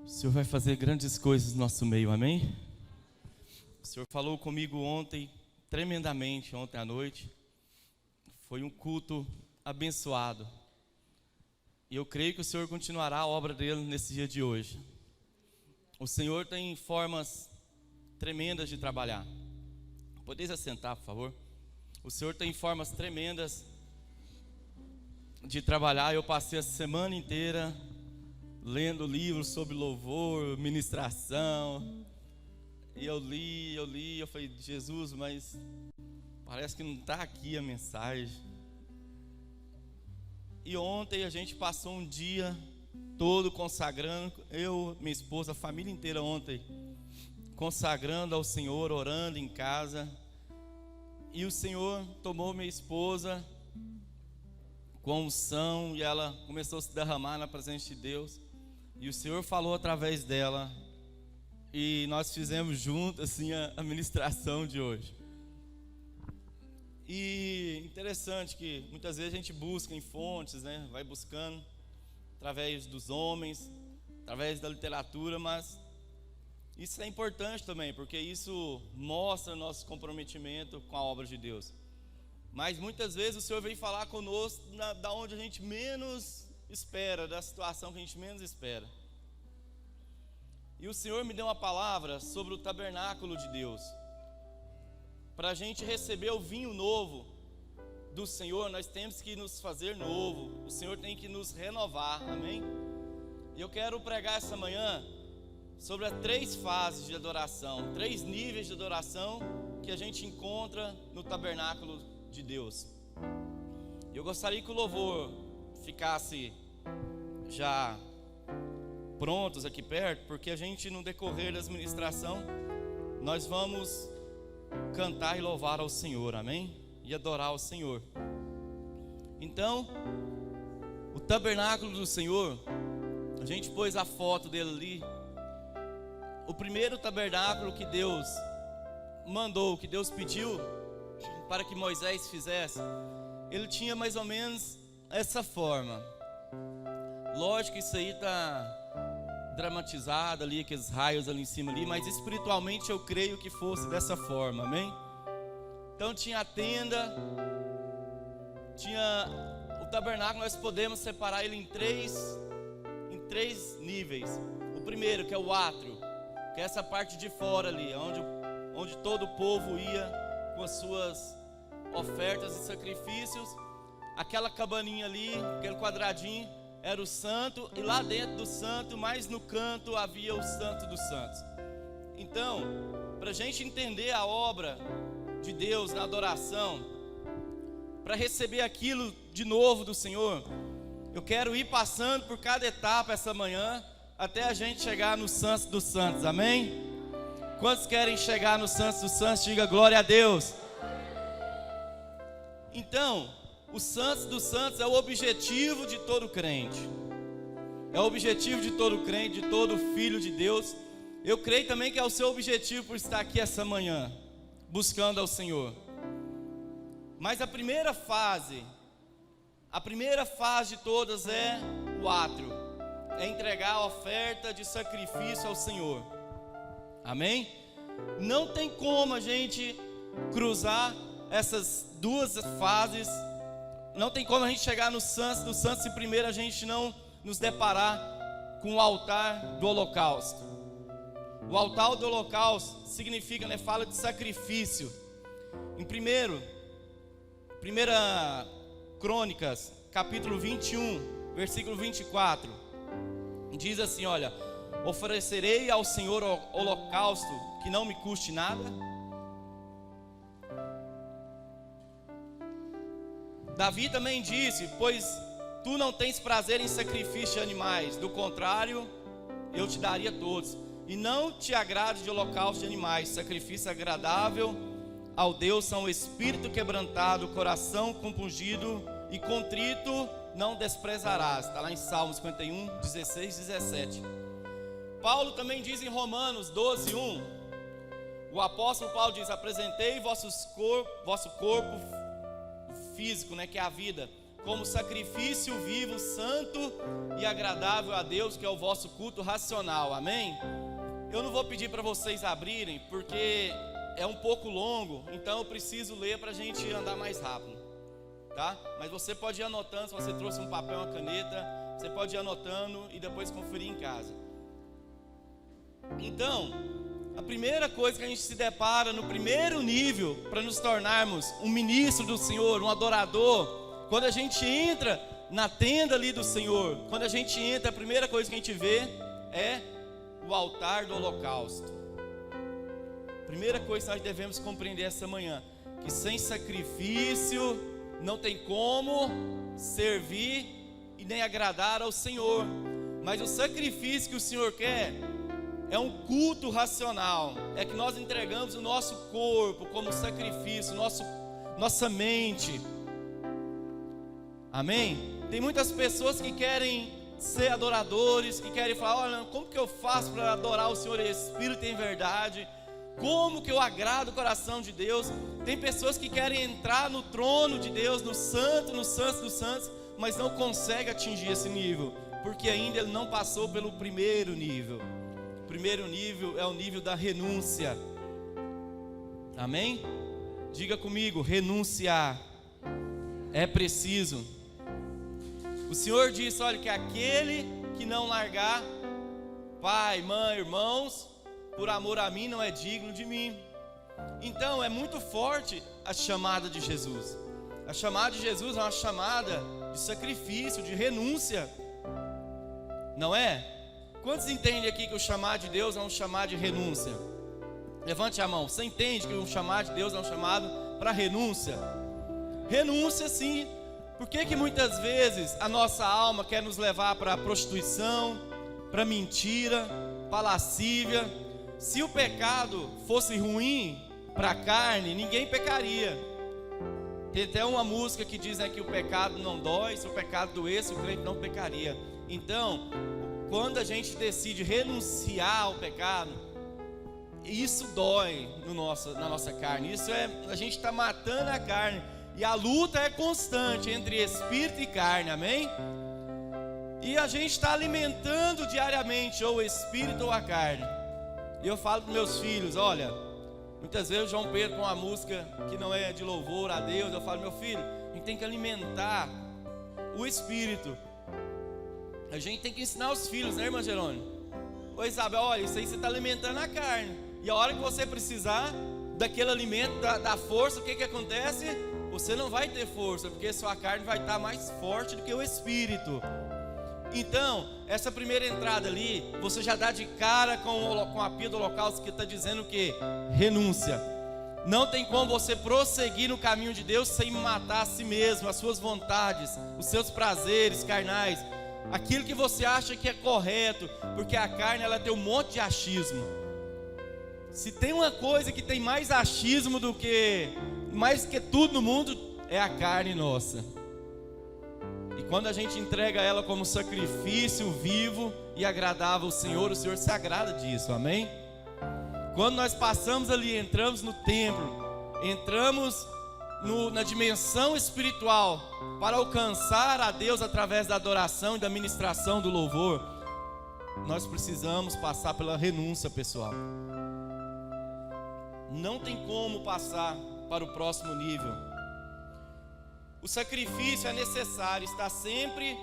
O Senhor vai fazer grandes coisas no nosso meio, amém? O Senhor falou comigo ontem, tremendamente, ontem à noite. Foi um culto abençoado. E eu creio que o Senhor continuará a obra dele nesse dia de hoje. O Senhor tem formas tremendas de trabalhar. Podeis assentar, por favor? O Senhor tem formas tremendas de trabalhar. Eu passei a semana inteira lendo livros sobre louvor, ministração. E eu li, eu falei, Jesus, mas parece que não está aqui a mensagem. E ontem a gente passou um dia todo consagrando, eu, minha esposa, a família inteira ontem, consagrando ao Senhor, orando em casa. E o Senhor tomou minha esposa com unção e ela começou a se derramar na presença de Deus. E o Senhor falou através dela. E nós fizemos junto assim a ministração de hoje. E interessante que muitas vezes a gente busca em fontes, né? Vai buscando através dos homens, através da literatura, mas isso é importante também, porque isso mostra nosso comprometimento com a obra de Deus. Mas muitas vezes o Senhor vem falar conosco da onde a gente menos espera, da situação que a gente menos espera. E o Senhor me deu uma palavra sobre o tabernáculo de Deus. Para a gente receber o vinho novo do Senhor, nós temos que nos fazer novo. O Senhor tem que nos renovar, amém? E eu quero pregar essa manhã sobre as 3 fases de adoração, 3 níveis de adoração que a gente encontra no tabernáculo de Deus. Eu gostaria que o louvor ficasse já prontos aqui perto, porque a gente, no decorrer da administração, nós vamos cantar e louvar ao Senhor, amém? E adorar ao Senhor. Então, o tabernáculo do Senhor, a gente pôs a foto dele ali. O primeiro tabernáculo que Deus mandou, que Deus pediu para que Moisés fizesse, ele tinha mais ou menos essa forma. Lógico que isso aí está dramatizado ali, aqueles raios ali em cima ali, mas espiritualmente eu creio que fosse dessa forma, amém? Então tinha a tenda, tinha o tabernáculo, nós podemos separar ele em três níveis. O primeiro, que é o átrio, que é essa parte de fora ali, onde todo o povo ia com as suas ofertas e sacrifícios. Aquela cabaninha ali, aquele quadradinho, era o santo, e lá dentro do santo, mais no canto, havia o santo dos santos. Então, para a gente entender a obra de Deus na adoração, para receber aquilo de novo do Senhor, eu quero ir passando por cada etapa essa manhã, até a gente chegar no santo dos santos, amém? Quantos querem chegar no santo dos santos? Diga glória a Deus. Então, o santo dos santos é o objetivo de todo crente. É o objetivo de todo crente, de todo filho de Deus. Eu creio também que é o seu objetivo por estar aqui essa manhã, buscando ao Senhor. Mas a primeira fase de todas é o átrio. É entregar a oferta de sacrifício ao Senhor. Amém? Não tem como a gente cruzar essas 2 fases. Não tem como a gente chegar no santo dos santos se primeiro a gente não nos deparar com o altar do holocausto. O altar do holocausto significa, né, fala de sacrifício. Em 1 Crônicas, capítulo 21, versículo 24, diz assim, olha: oferecerei ao Senhor holocausto que não me custe nada. Davi também disse: pois tu não tens prazer em sacrifício de animais, do contrário, eu te daria todos. E não te agrade de holocausto de animais, sacrifício agradável ao Deus são o espírito quebrantado, o coração compungido e contrito não desprezarás. Está lá em Salmos 51, 16, 17. Paulo também diz em Romanos 12, 1, o apóstolo Paulo diz: apresentei vosso corpo físico, né, que é a vida, como sacrifício vivo, santo e agradável a Deus, que é o vosso culto racional, amém? Eu não vou pedir para vocês abrirem, porque é um pouco longo, então eu preciso ler para a gente andar mais rápido, tá? Mas você pode ir anotando, se você trouxe um papel, uma caneta, você pode ir anotando e depois conferir em casa. Então, a primeira coisa que a gente se depara no primeiro nível para nos tornarmos um ministro do Senhor, um adorador, quando a gente entra na tenda ali do Senhor, quando a gente entra, a primeira coisa que a gente vê é o altar do holocausto. Primeira coisa que nós devemos compreender essa manhã, que sem sacrifício não tem como servir e nem agradar ao Senhor. Mas o sacrifício que o Senhor quer é um culto racional, é que nós entregamos o nosso corpo como sacrifício, nossa mente. Amém? Tem muitas pessoas que querem ser adoradores, que querem falar: olha, como que eu faço para adorar o Senhor em espírito e em verdade? Como que eu agrado o coração de Deus? Tem pessoas que querem entrar no trono de Deus, no santo dos santos, mas não consegue atingir esse nível, porque ainda ele não passou pelo primeiro nível. O primeiro nível é o nível da renúncia. Amém? Diga comigo: renunciar é preciso. O Senhor disse: olha, que aquele que não largar pai, mãe, irmãos, por amor a mim, não é digno de mim. Então é muito forte a chamada de Jesus. A chamada de Jesus é uma chamada de sacrifício, de renúncia, não é? Quantos entendem aqui que o chamado de Deus é um chamado de renúncia? Levante a mão. Você entende que o chamado de Deus é um chamado para renúncia? Renúncia, sim. Por que muitas vezes a nossa alma quer nos levar para a prostituição, para a mentira, para a lascívia? Se o pecado fosse ruim para a carne, ninguém pecaria. Tem até uma música que diz, né, que o pecado não dói. Se o pecado doesse, o crente não pecaria. Então, quando a gente decide renunciar ao pecado, isso dói na nossa carne. Isso é, a gente está matando a carne. E a luta é constante entre espírito e carne, amém? E a gente está alimentando diariamente ou o espírito ou a carne. E eu falo para meus filhos: olha, muitas vezes o João Pedro com uma música que não é de louvor a Deus, eu falo: meu filho, a gente tem que alimentar o espírito. A gente tem que ensinar os filhos, né, irmã Jerônimo? Ô Isabel, olha, isso aí você está alimentando a carne. E a hora que você precisar daquele alimento, da força, o que acontece? Você não vai ter força, porque sua carne vai estar mais forte do que o espírito. Então, essa primeira entrada ali, você já dá de cara com a pia do holocausto, que está dizendo o quê? Renúncia. Não tem como você prosseguir no caminho de Deus sem matar a si mesmo, as suas vontades, os seus prazeres carnais, aquilo que você acha que é correto, porque a carne, ela tem um monte de achismo. Se tem uma coisa que tem mais achismo mais que tudo no mundo, é a carne nossa. E quando a gente entrega ela como sacrifício vivo e agradável ao Senhor, o Senhor se agrada disso, amém? Quando nós passamos ali, entramos no templo, entramos na dimensão espiritual, para alcançar a Deus através da adoração e da ministração do louvor, nós precisamos passar pela renúncia, pessoal. Não tem como passar para o próximo nível. O sacrifício é necessário, está sempre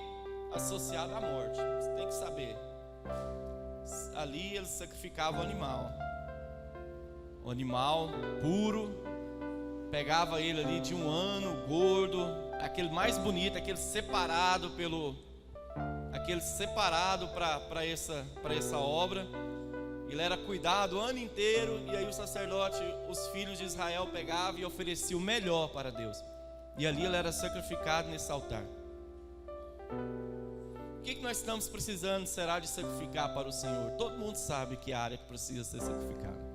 associado à morte. Você tem que saber. Ali eles sacrificavam o animal puro, pegava ele ali de 1 ano, gordo, aquele mais bonito, aquele separado para essa obra. Ele era cuidado o ano inteiro, e aí o sacerdote, os filhos de Israel pegavam e ofereciam o melhor para Deus. E ali ele era sacrificado nesse altar. O que nós estamos precisando será de sacrificar para o Senhor? Todo mundo sabe que área que precisa ser sacrificada.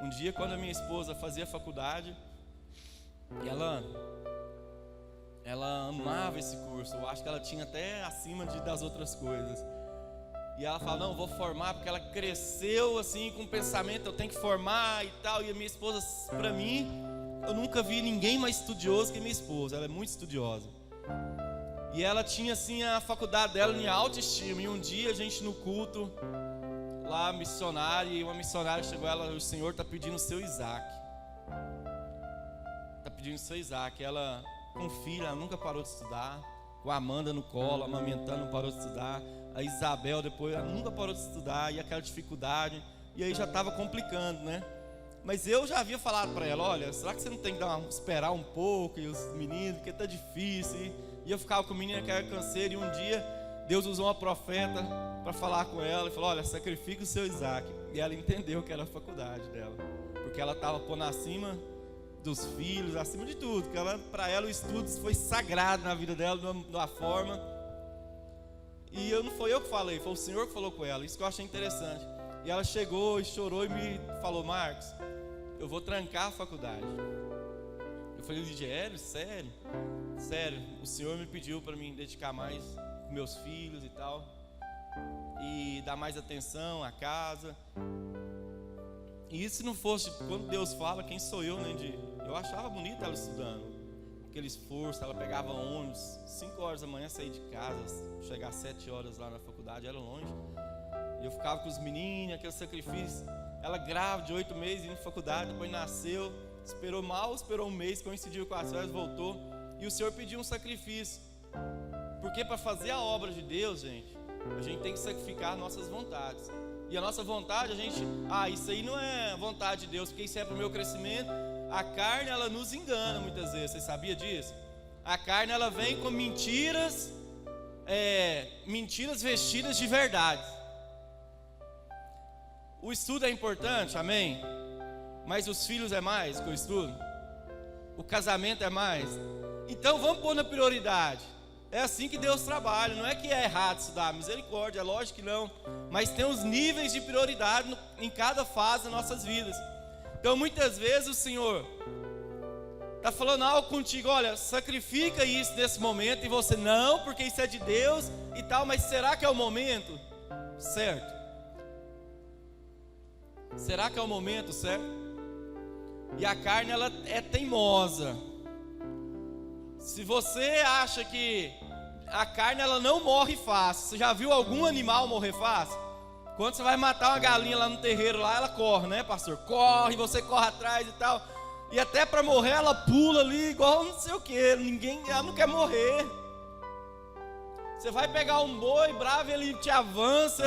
Um dia, quando a minha esposa fazia faculdade, ela amava esse curso. Eu acho que ela tinha até acima das outras coisas. E ela fala: não, vou formar, porque ela cresceu assim com o pensamento: eu tenho que formar e tal. E a minha esposa, para mim, eu nunca vi ninguém mais estudioso que minha esposa. Ela é muito estudiosa. E ela tinha assim a faculdade dela em autoestima. E um dia a gente no culto lá, missionária, e uma missionária chegou ela, o Senhor está pedindo o seu Isaac. Está pedindo o seu Isaac. Ela com filha, ela nunca parou de estudar. Com a Amanda no colo, amamentando, não parou de estudar. A Isabel depois, ela nunca parou de estudar. E aquela dificuldade. E aí já estava complicando, né? Mas eu já havia falado para ela, olha, será que você não tem que esperar um pouco, e os meninos, porque está difícil, e eu ficava com o menino que era canseiro, e um dia Deus usou uma profeta para falar com ela, e falou, olha, sacrifica o seu Isaac, e ela entendeu que era a faculdade dela, porque ela estava pondo acima dos filhos, acima de tudo, porque para ela o estudo foi sagrado na vida dela, de uma forma, e não foi eu que falei, foi o Senhor que falou com ela, isso que eu achei interessante. E ela chegou e chorou e me falou, Marcos, eu vou trancar a faculdade. Eu falei, Ligério, sério? Sério, o Senhor me pediu para me dedicar mais com meus filhos e tal. E dar mais atenção à casa. E isso se não fosse, quando Deus fala, quem sou eu, né? Eu achava bonita ela estudando. Aquele esforço, ela pegava ônibus, 5 horas da manhã, sair de casa, chegar às 7 horas lá na faculdade, era longe. E eu ficava com os meninos, aquele sacrifício. Ela grávida de 8 meses, indo na faculdade, depois nasceu, esperou um mês, coincidiu com as férias, voltou. E o Senhor pediu um sacrifício. Porque para fazer a obra de Deus, gente, a gente tem que sacrificar nossas vontades. E a nossa vontade, isso aí não é vontade de Deus, porque isso é para o meu crescimento. A carne, ela nos engana muitas vezes, você sabia disso? A carne, ela vem com mentiras vestidas de verdade. O estudo é importante, amém? Mas os filhos é mais que o estudo? O casamento é mais? Então vamos pôr na prioridade. É assim que Deus trabalha, não é que é errado estudar, misericórdia, é lógico que não. Mas tem os níveis de prioridade em cada fase das nossas vidas. Então muitas vezes o Senhor está falando algo contigo, olha, sacrifica isso nesse momento, e você, não, porque isso é de Deus e tal, mas será que é o momento certo? Será que é o momento certo? E a carne, ela é teimosa. Se você acha que a carne, ela não morre fácil, você já viu algum animal morrer fácil? Quando você vai matar uma galinha lá no terreiro, lá ela corre, né, pastor? Corre, você corre atrás e tal. E até para morrer ela pula ali, igual não sei o que. Ela não quer morrer. Você vai pegar um boi bravo, ele te avança,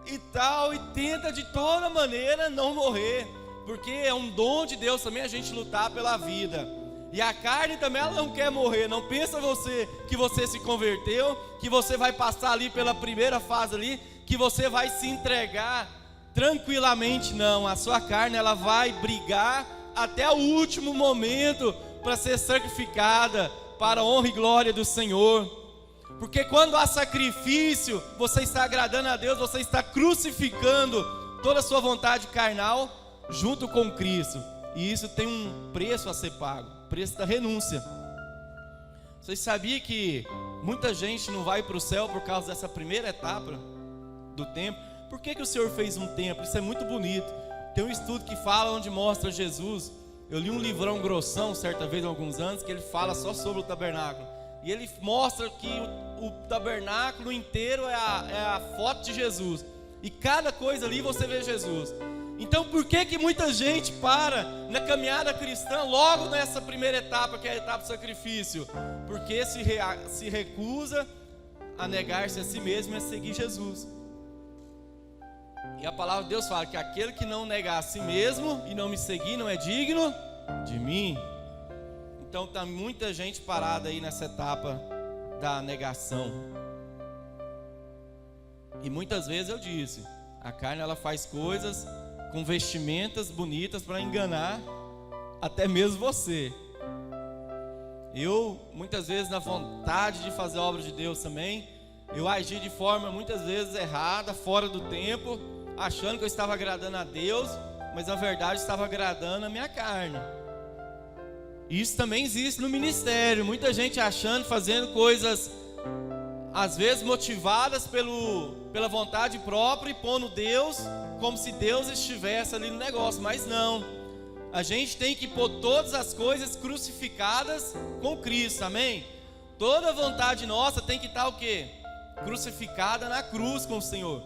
e tal, e tenta de toda maneira não morrer, porque é um dom de Deus também a gente lutar pela vida. E a carne também, ela não quer morrer. Não pensa você que você se converteu, que você vai passar ali pela primeira fase ali, que você vai se entregar tranquilamente. Não, a sua carne, ela vai brigar até o último momento para ser sacrificada para a honra e glória do Senhor. Porque quando há sacrifício, você está agradando a Deus, você está crucificando toda a sua vontade carnal junto com Cristo. E isso tem um preço a ser pago, preço da renúncia. Vocês sabiam que muita gente não vai para o céu por causa dessa primeira etapa do templo? Por que o Senhor fez um templo? Isso é muito bonito. Tem um estudo que fala, onde mostra Jesus. Eu li um livrão grossão certa vez, há alguns anos, que ele fala só sobre o tabernáculo. E ele mostra que o tabernáculo inteiro é a foto de Jesus. E cada coisa ali você vê Jesus. Então por que muita gente para na caminhada cristã logo nessa primeira etapa, que é a etapa do sacrifício? Porque se recusa a negar-se a si mesmo e a seguir Jesus. E a palavra de Deus fala que aquele que não negar a si mesmo e não me seguir não é digno de mim. Então está muita gente parada aí nessa etapa da negação. E muitas vezes eu disse, a carne ela faz coisas com vestimentas bonitas para enganar até mesmo você. Eu muitas vezes, na vontade de fazer a obra de Deus também, eu agi de forma muitas vezes errada, fora do tempo, achando que eu estava agradando a Deus, mas na verdade estava agradando a minha carne. Isso também existe no ministério, muita gente achando, fazendo coisas às vezes motivadas pela vontade própria e pondo Deus como se Deus estivesse ali no negócio, mas não. A gente tem que pôr todas as coisas crucificadas com Cristo, amém? Toda vontade nossa tem que estar o quê? Crucificada na cruz com o Senhor.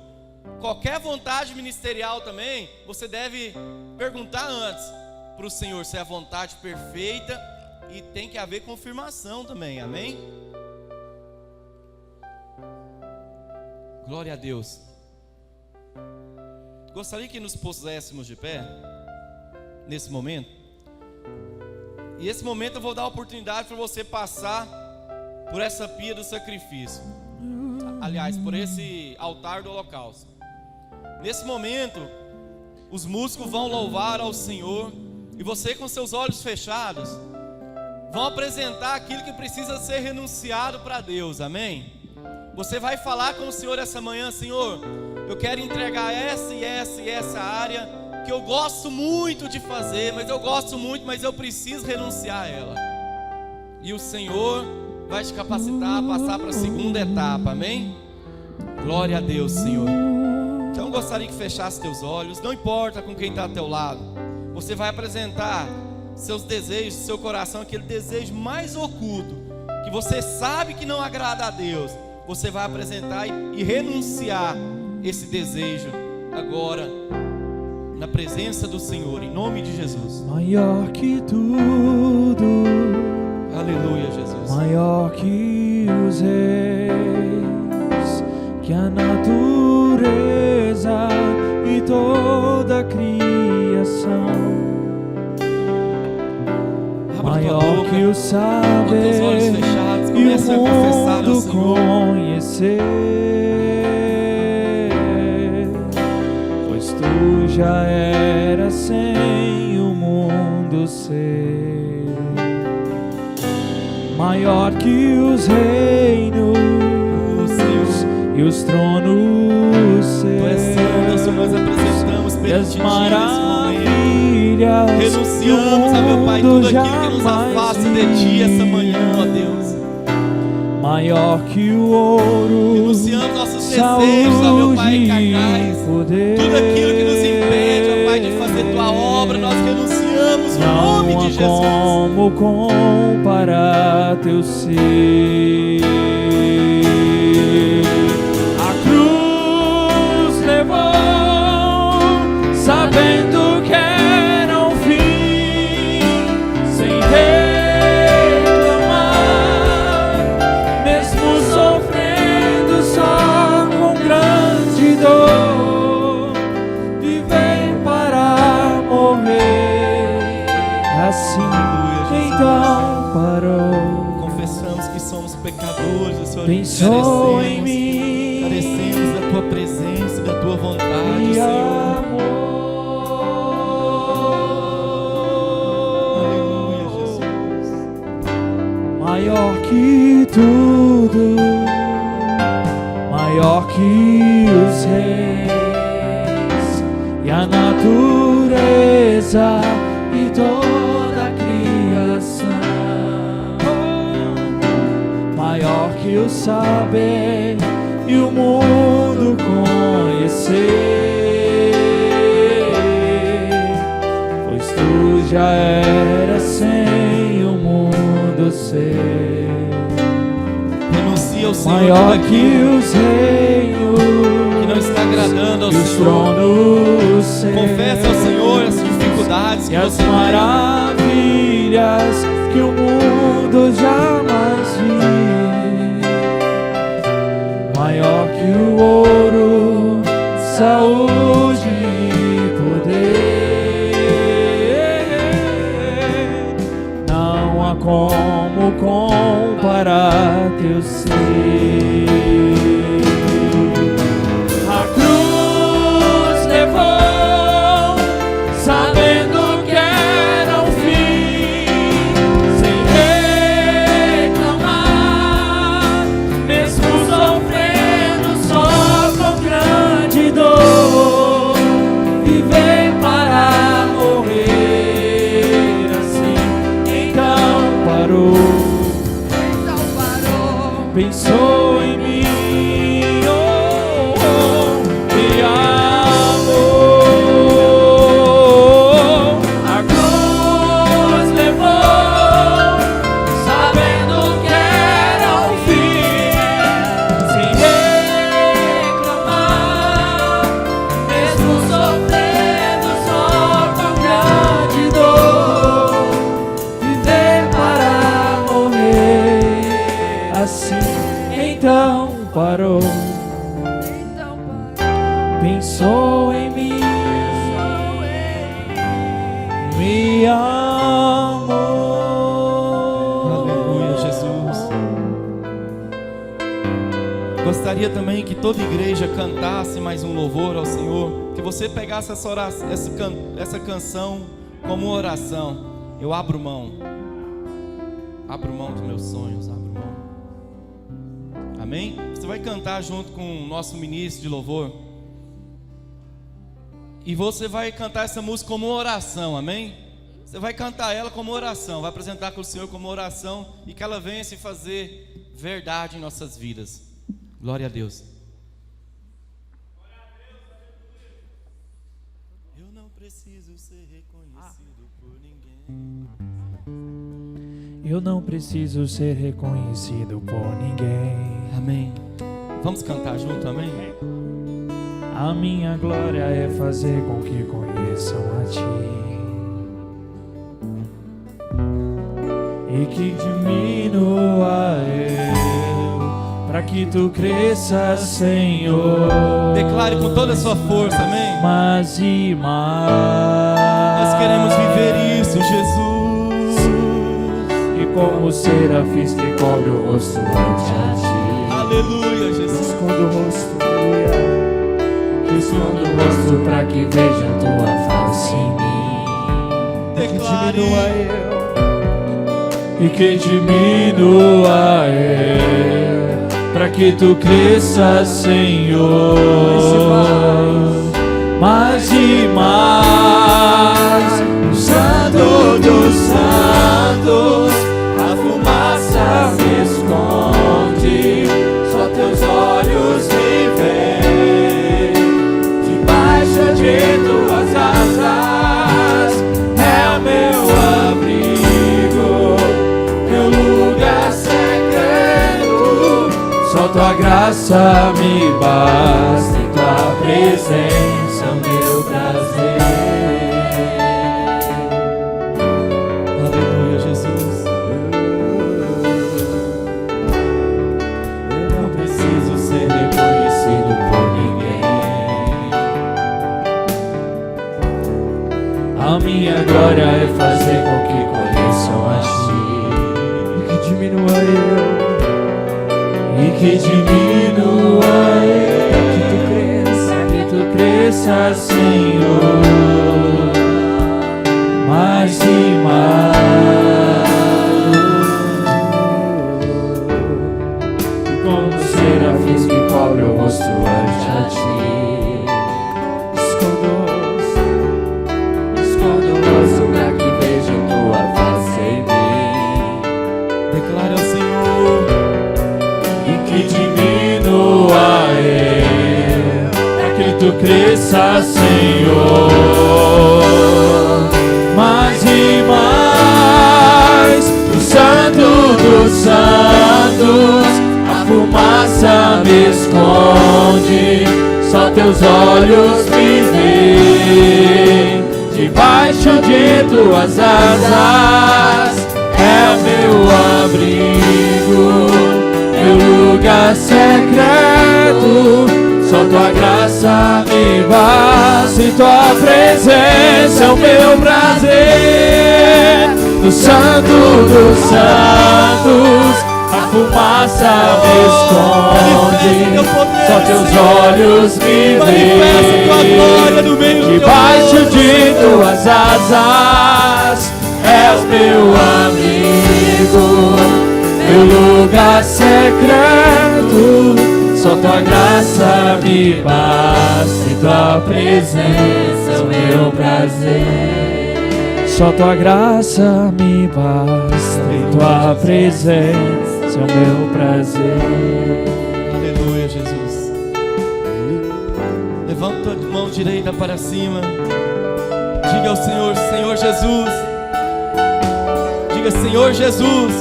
Qualquer vontade ministerial também, você deve perguntar antes para o Senhor se é a vontade perfeita, e tem que haver confirmação também, amém? Glória a Deus. Gostaria que nos puséssemos de pé nesse momento. E esse momento eu vou dar a oportunidade para você passar por essa pia do sacrifício. Aliás, por esse altar do holocausto. Nesse momento, os músicos vão louvar ao Senhor, e você, com seus olhos fechados, vão apresentar aquilo que precisa ser renunciado para Deus, amém? Você vai falar com o Senhor essa manhã: Senhor, eu quero entregar essa e essa e essa área que eu gosto muito de fazer, mas eu preciso renunciar a ela. E o Senhor vai te capacitar a passar para a segunda etapa, amém? Glória a Deus, Senhor. Então eu gostaria que fechasse teus olhos, não importa com quem está ao teu lado. Você vai apresentar seus desejos, seu coração, aquele desejo mais oculto, que você sabe que não agrada a Deus. Você vai apresentar e renunciar esse desejo agora, na presença do Senhor, em nome de Jesus. Maior que tudo, aleluia, Jesus. maior que os reis, que a natureza e toda a criação. Maior que o saber e o mundo conhecer, pois tu já eras sem o mundo ser. Maior que os reinos e os tronos seus, nós apresentamos e as perante ti nesse maravilhas. Renunciamos, ó meu Pai, tudo aquilo que nos afasta de Ti essa manhã, ó Deus. Maior que o ouro, renunciamos nossos desejos, ó meu Pai, carnais, poder, tudo aquilo que nos impede, ó Pai, de fazer Tua obra, nós renunciamos no nome de Jesus. Não há como comparar Teu ser. A cruz levou, sabendo que era um fim, sem reclamar, mesmo sofrendo só com grande dor, viver para morrer, assim então parou. Confessamos que somos pecadores, o Senhor, Pensou em mim, carecemos da Tua presença, da Tua vontade, e Senhor. Maior que tudo, maior que os reis e a natureza e toda a criação. Maior que o saber e o mundo conhecer, pois tu já eras sem o mundo ser. Renuncia ao Senhor Maior tudo que aquilo os reinos que não está agradando ao e os Senhor. tronos seus, Confessa ao Senhor as dificuldades e que as você tem. maravilhas que o mundo jamais viu. Maior que o ouro, saúde e poder, não há como comparar Teu ser. A cruz levou, sabendo que era um fim, sem reclamar, mesmo sofrendo só com grande dor, parou. Pensou em mim, me amou. Aleluia, Jesus. Gostaria também que toda igreja cantasse mais um louvor ao Senhor, que você pegasse essa canção como oração. Eu abro mão dos meus sonhos, abro mão. Amém? Você vai cantar junto com o nosso ministro de louvor. E você vai cantar essa música como oração, amém? Você vai cantar ela como oração, vai apresentar com o Senhor como oração, e que ela venha se fazer verdade em nossas vidas. Glória a Deus. Eu não preciso ser reconhecido por ninguém. Eu não preciso ser reconhecido por ninguém. Amém. Vamos cantar junto, amém? A minha glória é fazer com que conheçam a Ti, e que diminua eu, para que Tu cresças, Senhor. Declare com toda a sua força, amém? Mais e mais. Nós queremos viver isso, Jesus. E como serafins que cobre o rosto ante a Ti. Aleluia, Jesus. Esconda o rosto, esconda o rosto para que veja Tua face em mim. Declare. E que diminua eu, para que Tu cresças, Senhor. Mais e mais, o Santo dos Santos, a fumaça me esconde, só Teus olhos me veem, debaixo de Tuas asas, é o meu abrigo, meu lugar secreto, só Tua graça me basta, em Tua presença é o meu prazer. Aleluia, Jesus. Eu não preciso ser reconhecido por ninguém. A minha glória é fazer com que conheçam a Ti, e que diminua eu, e que diminua eu, que Tu cresças, Senhor, mais e mais. Como serafins que cobre o rosto ante a Ti. Esconda o rosto pra que veja Tua face em mim. Declare ao Senhor. E que diminua eu, pra que Tu cresças, Senhor. Mais e mais, o Santo dos Santos, a fumaça me esconde, só Teus olhos me veem, debaixo de Tuas asas, é o meu abrigo, meu lugar secreto, só Tua graça me basta, em Tua presença é o meu prazer. No Santo dos Santos, a fumaça me esconde, só Teus olhos me veem, debaixo de Tuas asas, és meu amigo, meu lugar secreto, só Tua graça me basta, em Tua presença é o meu prazer. Só Tua graça me basta, em Tua presença é o meu prazer. Aleluia, Jesus. Levanta a mão direita para cima. Diga ao Senhor, Senhor Jesus. Diga, Senhor Jesus,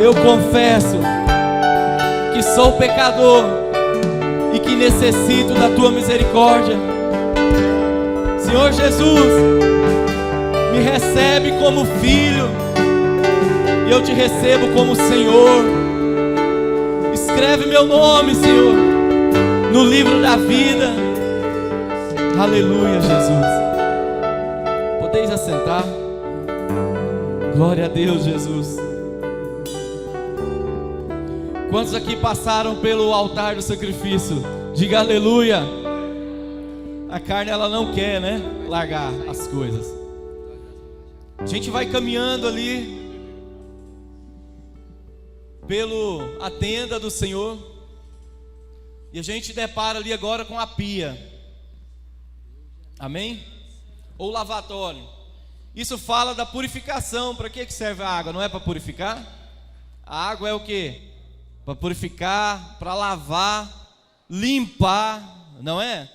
eu confesso que sou pecador e que necessito da Tua misericórdia. Senhor Jesus, me recebe como filho, e eu Te recebo como Senhor. Escreve meu nome, Senhor, no livro da vida. Aleluia, Jesus. Podeis assentar. Glória a Deus, Jesus. Quantos aqui passaram pelo altar do sacrifício? Diga aleluia. A carne, ela não quer, né, largar as coisas. A gente vai caminhando ali a tenda do Senhor, e a gente depara ali agora com a pia. Amém? Ou lavatório. Isso fala da purificação. Para que serve a água? Não é para purificar? A água é o quê? Para purificar, para lavar, limpar, não é?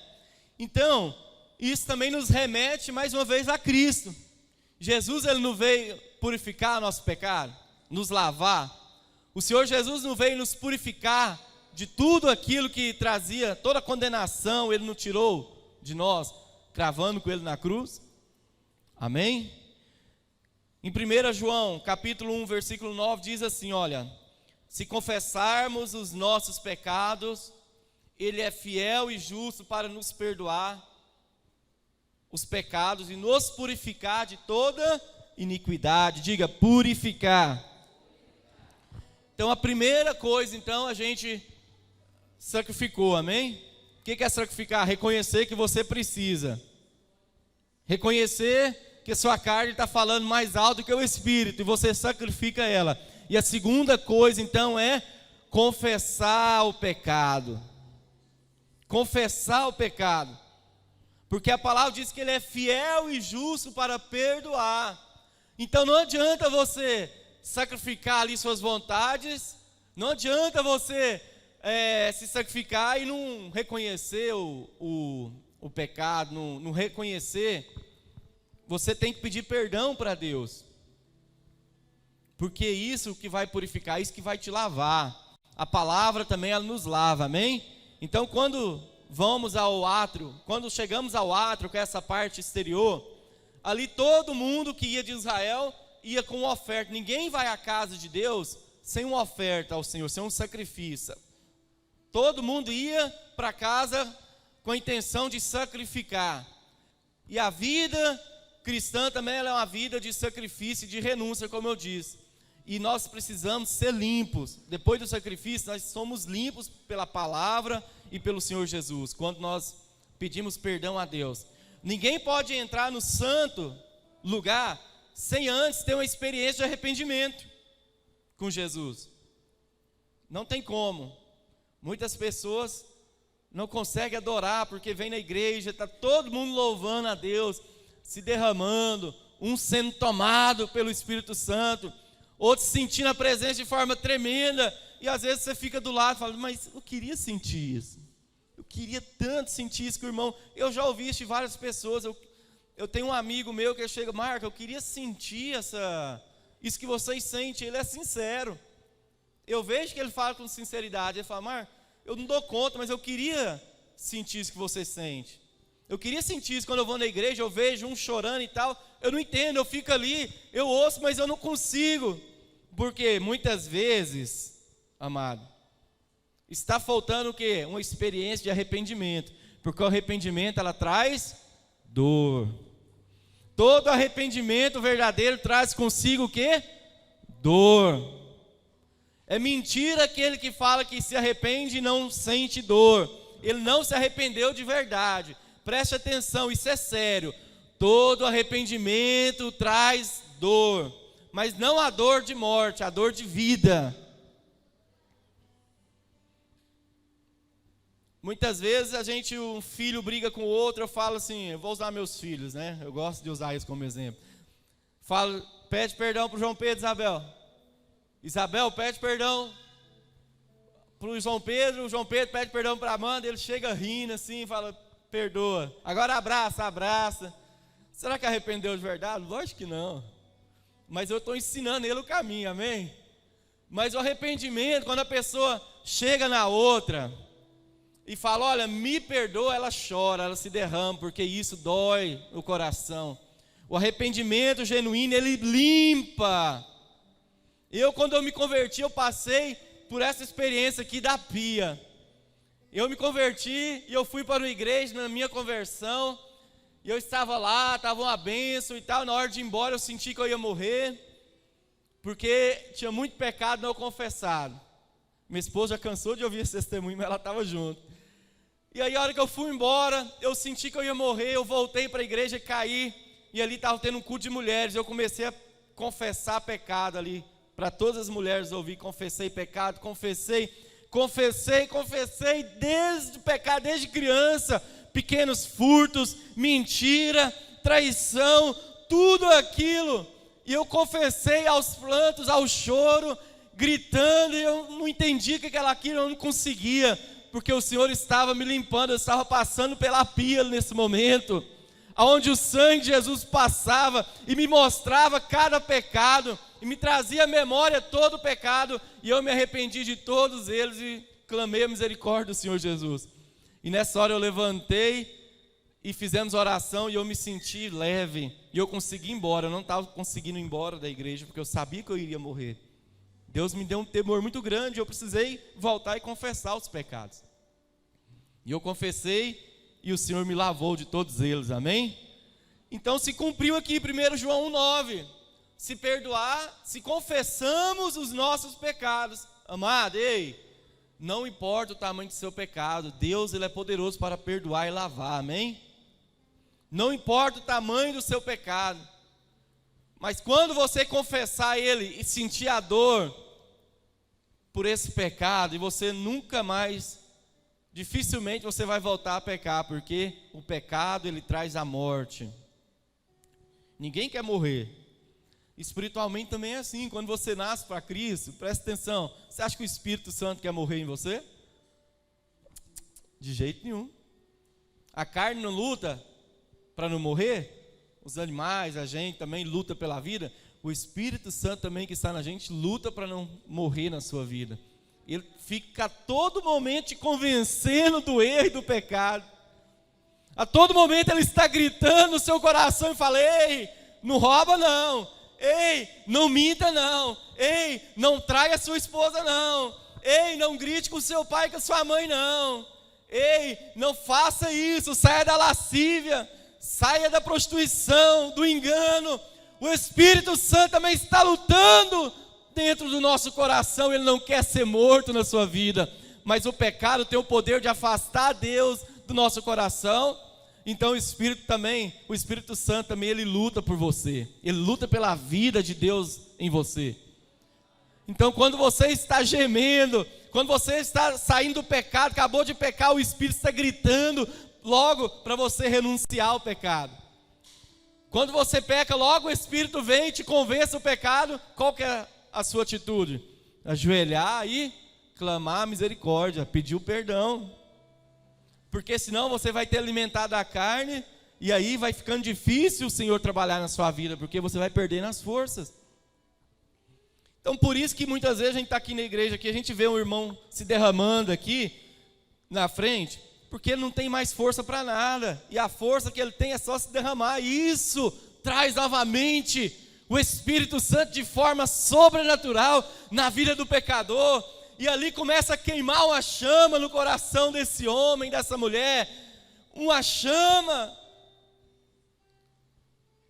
Então, isso também nos remete mais uma vez a Cristo. Jesus, ele não veio purificar nosso pecado, nos lavar. O Senhor Jesus não veio nos purificar de tudo aquilo que trazia, toda a condenação, ele não tirou de nós, cravando com ele na cruz. Amém? Em 1 João, capítulo 1, versículo 9, diz assim, olha: se confessarmos os nossos pecados, Ele é fiel e justo para nos perdoar os pecados e nos purificar de toda iniquidade. Diga, purificar. Então a primeira coisa, então, a gente sacrificou, amém? O que é sacrificar? Reconhecer que você precisa. Reconhecer que a sua carne está falando mais alto que o Espírito, e você sacrifica ela. E a segunda coisa, então, é confessar o pecado. Confessar o pecado. Porque a palavra diz que Ele é fiel e justo para perdoar. Então não adianta você sacrificar ali suas vontades, não adianta você se sacrificar e não reconhecer o pecado, não reconhecer. Você tem que pedir perdão para Deus, porque isso que vai purificar, isso que vai te lavar. A palavra também, ela nos lava, amém? Então quando vamos ao átrio, quando chegamos ao átrio, que é essa parte exterior, ali todo mundo que ia de Israel ia com uma oferta. Ninguém vai à casa de Deus sem uma oferta ao Senhor, sem um sacrifício. Todo mundo ia para casa com a intenção de sacrificar. E a vida cristã também, ela é uma vida de sacrifício e de renúncia, como eu disse. E nós precisamos ser limpos. Depois do sacrifício, nós somos limpos pela palavra e pelo Senhor Jesus, quando nós pedimos perdão a Deus. Ninguém pode entrar no santo lugar sem antes ter uma experiência de arrependimento com Jesus. Não tem como. Muitas pessoas não conseguem adorar porque vem na igreja, está todo mundo louvando a Deus, se derramando, um sendo tomado pelo Espírito Santo, outros sentindo a presença de forma tremenda, e às vezes você fica do lado e fala, mas eu queria sentir isso, eu queria tanto sentir isso com o irmão. Eu já ouvi isso de várias pessoas. Eu tenho um amigo meu que chega, Marco, eu queria sentir isso que vocês sentem. Ele é sincero, eu vejo que ele fala com sinceridade. Ele fala, Marco, eu não dou conta, mas eu queria sentir isso que você sente. Eu queria sentir isso quando eu vou na igreja, eu vejo um chorando e tal, eu não entendo, eu fico ali, eu ouço, mas eu não consigo. Porque muitas vezes, amado, está faltando o quê? Uma experiência de arrependimento. Porque o arrependimento, ela traz dor. Todo arrependimento verdadeiro traz consigo o quê? Dor. É mentira aquele que fala que se arrepende e não sente dor. Ele não se arrependeu de verdade. Preste atenção, isso é sério. Todo arrependimento traz dor, mas não a dor de morte, a dor de vida. Muitas vezes um filho briga com o outro, eu falo assim, eu vou usar meus filhos, né? Eu gosto de usar isso como exemplo. Falo, pede perdão para o João Pedro, Isabel. Isabel, pede perdão para o João Pedro pede perdão para a Amanda, ele chega rindo assim, fala, perdoa. Agora abraça. Será que arrependeu de verdade? Lógico que não. Mas eu estou ensinando ele o caminho, amém? Mas o arrependimento, quando a pessoa chega na outra e fala, olha, me perdoa, ela chora, ela se derrama, porque isso dói o coração. O arrependimento genuíno, ele limpa. Quando eu me converti, eu passei por essa experiência aqui da pia. Eu me converti e eu fui para uma igreja na minha conversão. E eu estava lá, estava uma bênção e tal. Na hora de ir embora eu senti que eu ia morrer, porque tinha muito pecado não confessado. Minha esposa já cansou de ouvir esse testemunho, mas ela estava junto. E aí a hora que eu fui embora, eu senti que eu ia morrer. Eu voltei para a igreja e caí. E ali estava tendo um culto de mulheres. Eu comecei a confessar pecado ali, para todas as mulheres ouvir. Confessei pecado, confessei desde o pecado, desde criança. Pequenos furtos, mentira, traição, tudo aquilo. E eu confessei aos prantos, ao choro, gritando, e eu não entendi o que era aquilo, eu não conseguia, porque o Senhor estava me limpando, eu estava passando pela pia nesse momento, onde o sangue de Jesus passava e me mostrava cada pecado, e me trazia à memória todo o pecado, e eu me arrependi de todos eles e clamei a misericórdia do Senhor Jesus. E nessa hora eu levantei e fizemos oração e eu me senti leve. E eu consegui ir embora. Eu não estava conseguindo ir embora da igreja porque eu sabia que eu iria morrer. Deus me deu um temor muito grande. Eu precisei voltar e confessar os pecados. E eu confessei e o Senhor me lavou de todos eles. Amém? Então se cumpriu aqui 1 João 1,9. Se perdoar, se confessamos os nossos pecados. Amado, ei, não importa o tamanho do seu pecado, Deus ele é poderoso para perdoar e lavar, amém? Não importa o tamanho do seu pecado, mas quando você confessar ele e sentir a dor por esse pecado, e você nunca mais, dificilmente você vai voltar a pecar, porque o pecado ele traz a morte. Ninguém quer morrer. Espiritualmente também é assim. Quando você nasce para Cristo, presta atenção, você acha que o Espírito Santo quer morrer em você? De jeito nenhum. A carne não luta para não morrer, os animais, a gente também luta pela vida. O Espírito Santo também que está na gente luta para não morrer na sua vida. Ele fica a todo momento te convencendo do erro e do pecado. A todo momento ele está gritando no seu coração e fala: ei, não rouba não. Ei, não minta não. Ei, não traia sua esposa não. Ei, não grite com seu pai e com sua mãe não. Ei, não faça isso, saia da lascívia, saia da prostituição, do engano. O Espírito Santo também está lutando dentro do nosso coração. Ele não quer ser morto na sua vida, mas o pecado tem o poder de afastar Deus do nosso coração. Então o Espírito Santo também, ele luta por você. Ele luta pela vida de Deus em você. Então quando você está gemendo, quando você está saindo do pecado, acabou de pecar, o Espírito está gritando logo para você renunciar ao pecado. Quando você peca, logo o Espírito vem e te convence do pecado. Qual que é a sua atitude? Ajoelhar e clamar misericórdia, pedir o perdão. Porque senão você vai ter alimentado a carne, e aí vai ficando difícil o Senhor trabalhar na sua vida, porque você vai perdendo as forças. Então por isso que muitas vezes a gente está aqui na igreja, aqui, a gente vê um irmão se derramando aqui na frente, porque ele não tem mais força para nada, e a força que ele tem é só se derramar. E isso traz novamente o Espírito Santo de forma sobrenatural na vida do pecador. E ali começa a queimar uma chama no coração desse homem, dessa mulher, uma chama.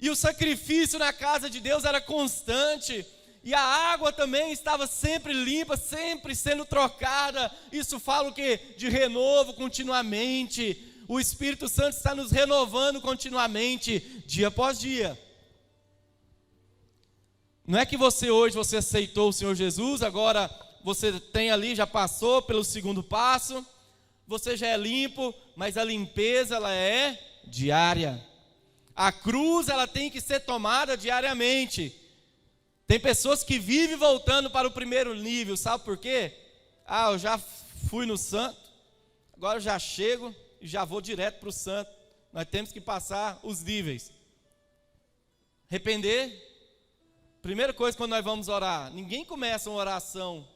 E o sacrifício na casa de Deus era constante, e a água também estava sempre limpa, sempre sendo trocada. Isso fala o quê? De renovo continuamente. O Espírito Santo está nos renovando continuamente, dia após dia. Não é que hoje você aceitou o Senhor Jesus, agora você tem ali, já passou pelo segundo passo, você já é limpo, mas a limpeza ela é diária. A cruz ela tem que ser tomada diariamente. Tem pessoas que vivem voltando para o primeiro nível, sabe por quê? Eu já fui no santo, agora eu já chego e já vou direto para o santo. Nós temos que passar os níveis. Arrepender. Primeira coisa quando nós vamos orar, ninguém começa uma oração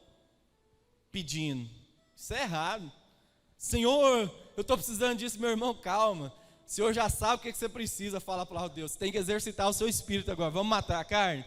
pedindo. Isso é errado. Senhor, eu estou precisando disso, meu irmão, calma. O Senhor já sabe o que você precisa falar para o Deus. Você tem que exercitar o seu espírito agora. Vamos matar a carne?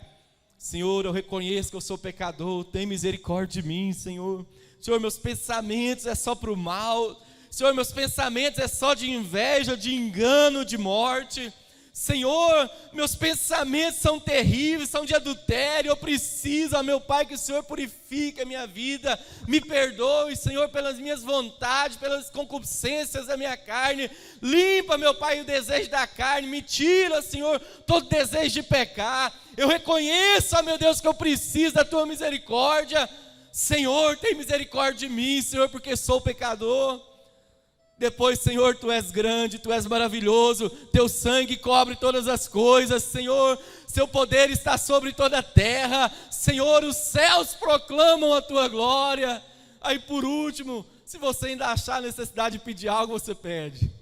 Senhor, eu reconheço que eu sou pecador, tem misericórdia de mim, Senhor. Senhor, meus pensamentos é só para o mal. Senhor, meus pensamentos é só de inveja, de engano, de morte. Senhor, meus pensamentos são terríveis, são de adultério. Eu preciso, meu Pai, que o Senhor purifique a minha vida. Me perdoe, Senhor, pelas minhas vontades, pelas concupiscências da minha carne. Limpa, meu Pai, o desejo da carne. Me tira, Senhor, todo desejo de pecar. Eu reconheço, meu Deus, que eu preciso da Tua misericórdia. Senhor, tem misericórdia de mim, Senhor, porque sou pecador. Depois, Senhor, Tu és grande, Tu és maravilhoso, Teu sangue cobre todas as coisas, Senhor, Seu poder está sobre toda a terra, Senhor, os céus proclamam a Tua glória. Aí por último, se você ainda achar necessidade de pedir algo, você pede,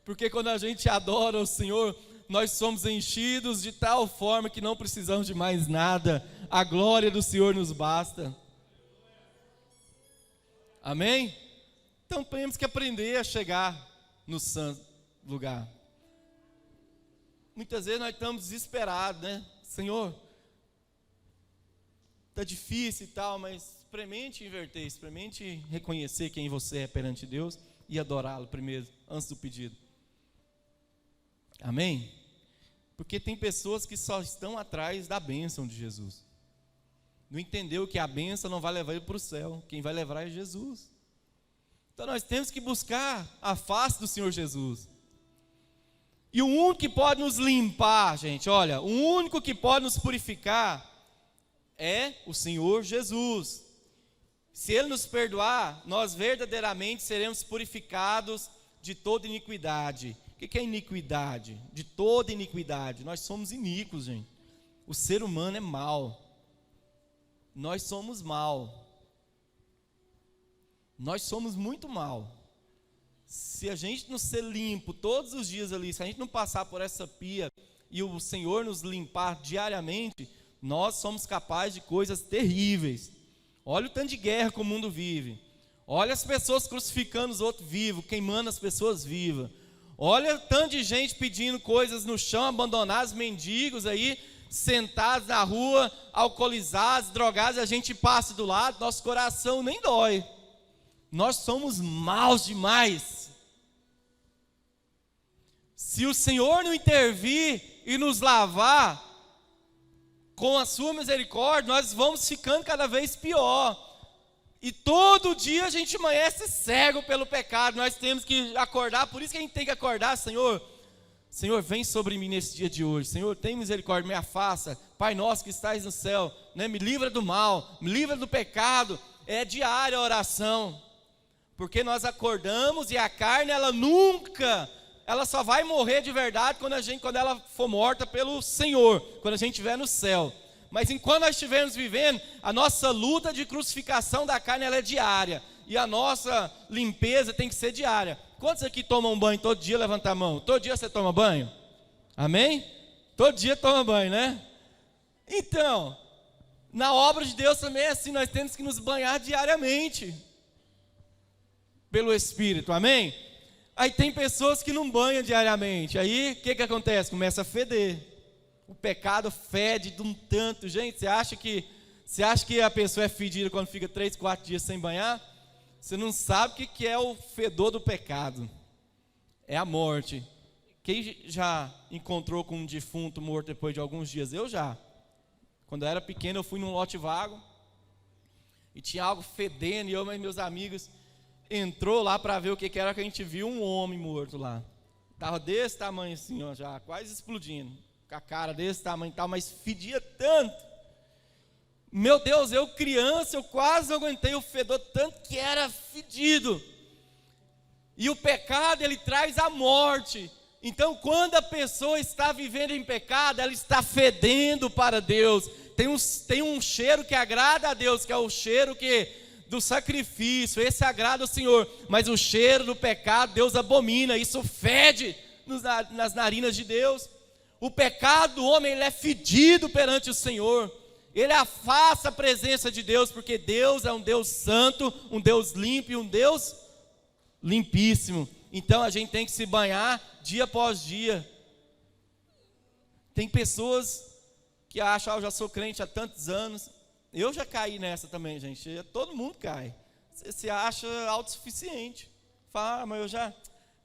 porque quando a gente adora o Senhor, nós somos enchidos de tal forma que não precisamos de mais nada, a glória do Senhor nos basta. Amém? Então temos que aprender a chegar no santo lugar. Muitas vezes nós estamos desesperados, né? Senhor, está difícil e tal, mas experimente inverter, experimente reconhecer quem você é perante Deus e adorá-lo primeiro, antes do pedido. Amém? Porque tem pessoas que só estão atrás da bênção de Jesus. Não entendeu que a bênção não vai levar ele para o céu, quem vai levar é Jesus. Então nós temos que buscar a face do Senhor Jesus. E o único que pode nos limpar, gente, olha, o único que pode nos purificar é o Senhor Jesus. Se Ele nos perdoar, nós verdadeiramente seremos purificados de toda iniquidade. O que é iniquidade? De toda iniquidade. Nós somos iníquos, gente. O ser humano é mau. Nós somos mau. Nós somos muito mal. Se a gente não ser limpo todos os dias ali, se a gente não passar por essa pia e o Senhor nos limpar diariamente, nós somos capazes de coisas terríveis. Olha o tanto de guerra que o mundo vive. Olha as pessoas crucificando os outros vivos, queimando as pessoas vivas. Olha o tanto de gente pedindo coisas no chão, abandonados, mendigos aí, sentados na rua, alcoolizados, drogados, a gente passa do lado, nosso coração nem dói. Nós somos maus demais. Se o Senhor não intervir e nos lavar com a sua misericórdia, nós vamos ficando cada vez pior. E todo dia a gente amanhece cego pelo pecado. Nós temos que acordar, por isso que a gente tem que acordar, Senhor. Senhor, vem sobre mim nesse dia de hoje. Senhor, tem misericórdia, me afasta. Pai nosso que estais no céu, né? Me livra do mal, me livra do pecado. É diária a oração. Porque nós acordamos e a carne, ela só vai morrer de verdade quando ela for morta pelo Senhor, quando a gente estiver no céu. Mas enquanto nós estivermos vivendo, a nossa luta de crucificação da carne, ela é diária. E a nossa limpeza tem que ser diária. Quantos aqui tomam banho todo dia? Levanta a mão. Todo dia você toma banho? Amém? Todo dia toma banho, né? Então, na obra de Deus também é assim, nós temos que nos banhar diariamente pelo Espírito, amém? Aí tem pessoas que não banham diariamente, aí o que acontece? Começa a feder, o pecado fede de um tanto, gente, você acha que a pessoa é fedida quando fica 3, 4 dias sem banhar? Você não sabe o que é o fedor do pecado, é a morte. Quem já encontrou com um defunto morto depois de alguns dias? Eu já. Quando eu era pequeno eu fui num lote vago, e tinha algo fedendo, e eu e meus amigos entrou lá para ver o que era, que a gente viu um homem morto lá. Estava desse tamanho assim, ó, já quase explodindo, com a cara desse tamanho e tal, mas fedia tanto. Meu Deus, eu criança, eu quase não aguentei o fedor, tanto que era fedido. E o pecado, ele traz a morte. Então, quando a pessoa está vivendo em pecado, ela está fedendo para Deus. Tem um cheiro que agrada a Deus, que é o cheiro do sacrifício, esse agrada ao Senhor, mas o cheiro do pecado Deus abomina, isso fede nas narinas de Deus. O pecado do homem, ele é fedido perante o Senhor, ele afasta a presença de Deus, porque Deus é um Deus santo, um Deus limpo e um Deus limpíssimo. Então a gente tem que se banhar dia após dia. Tem pessoas que acha, eu já sou crente há tantos anos. Eu já caí nessa também, gente. Todo mundo cai. Você se acha autossuficiente. Fala, mas eu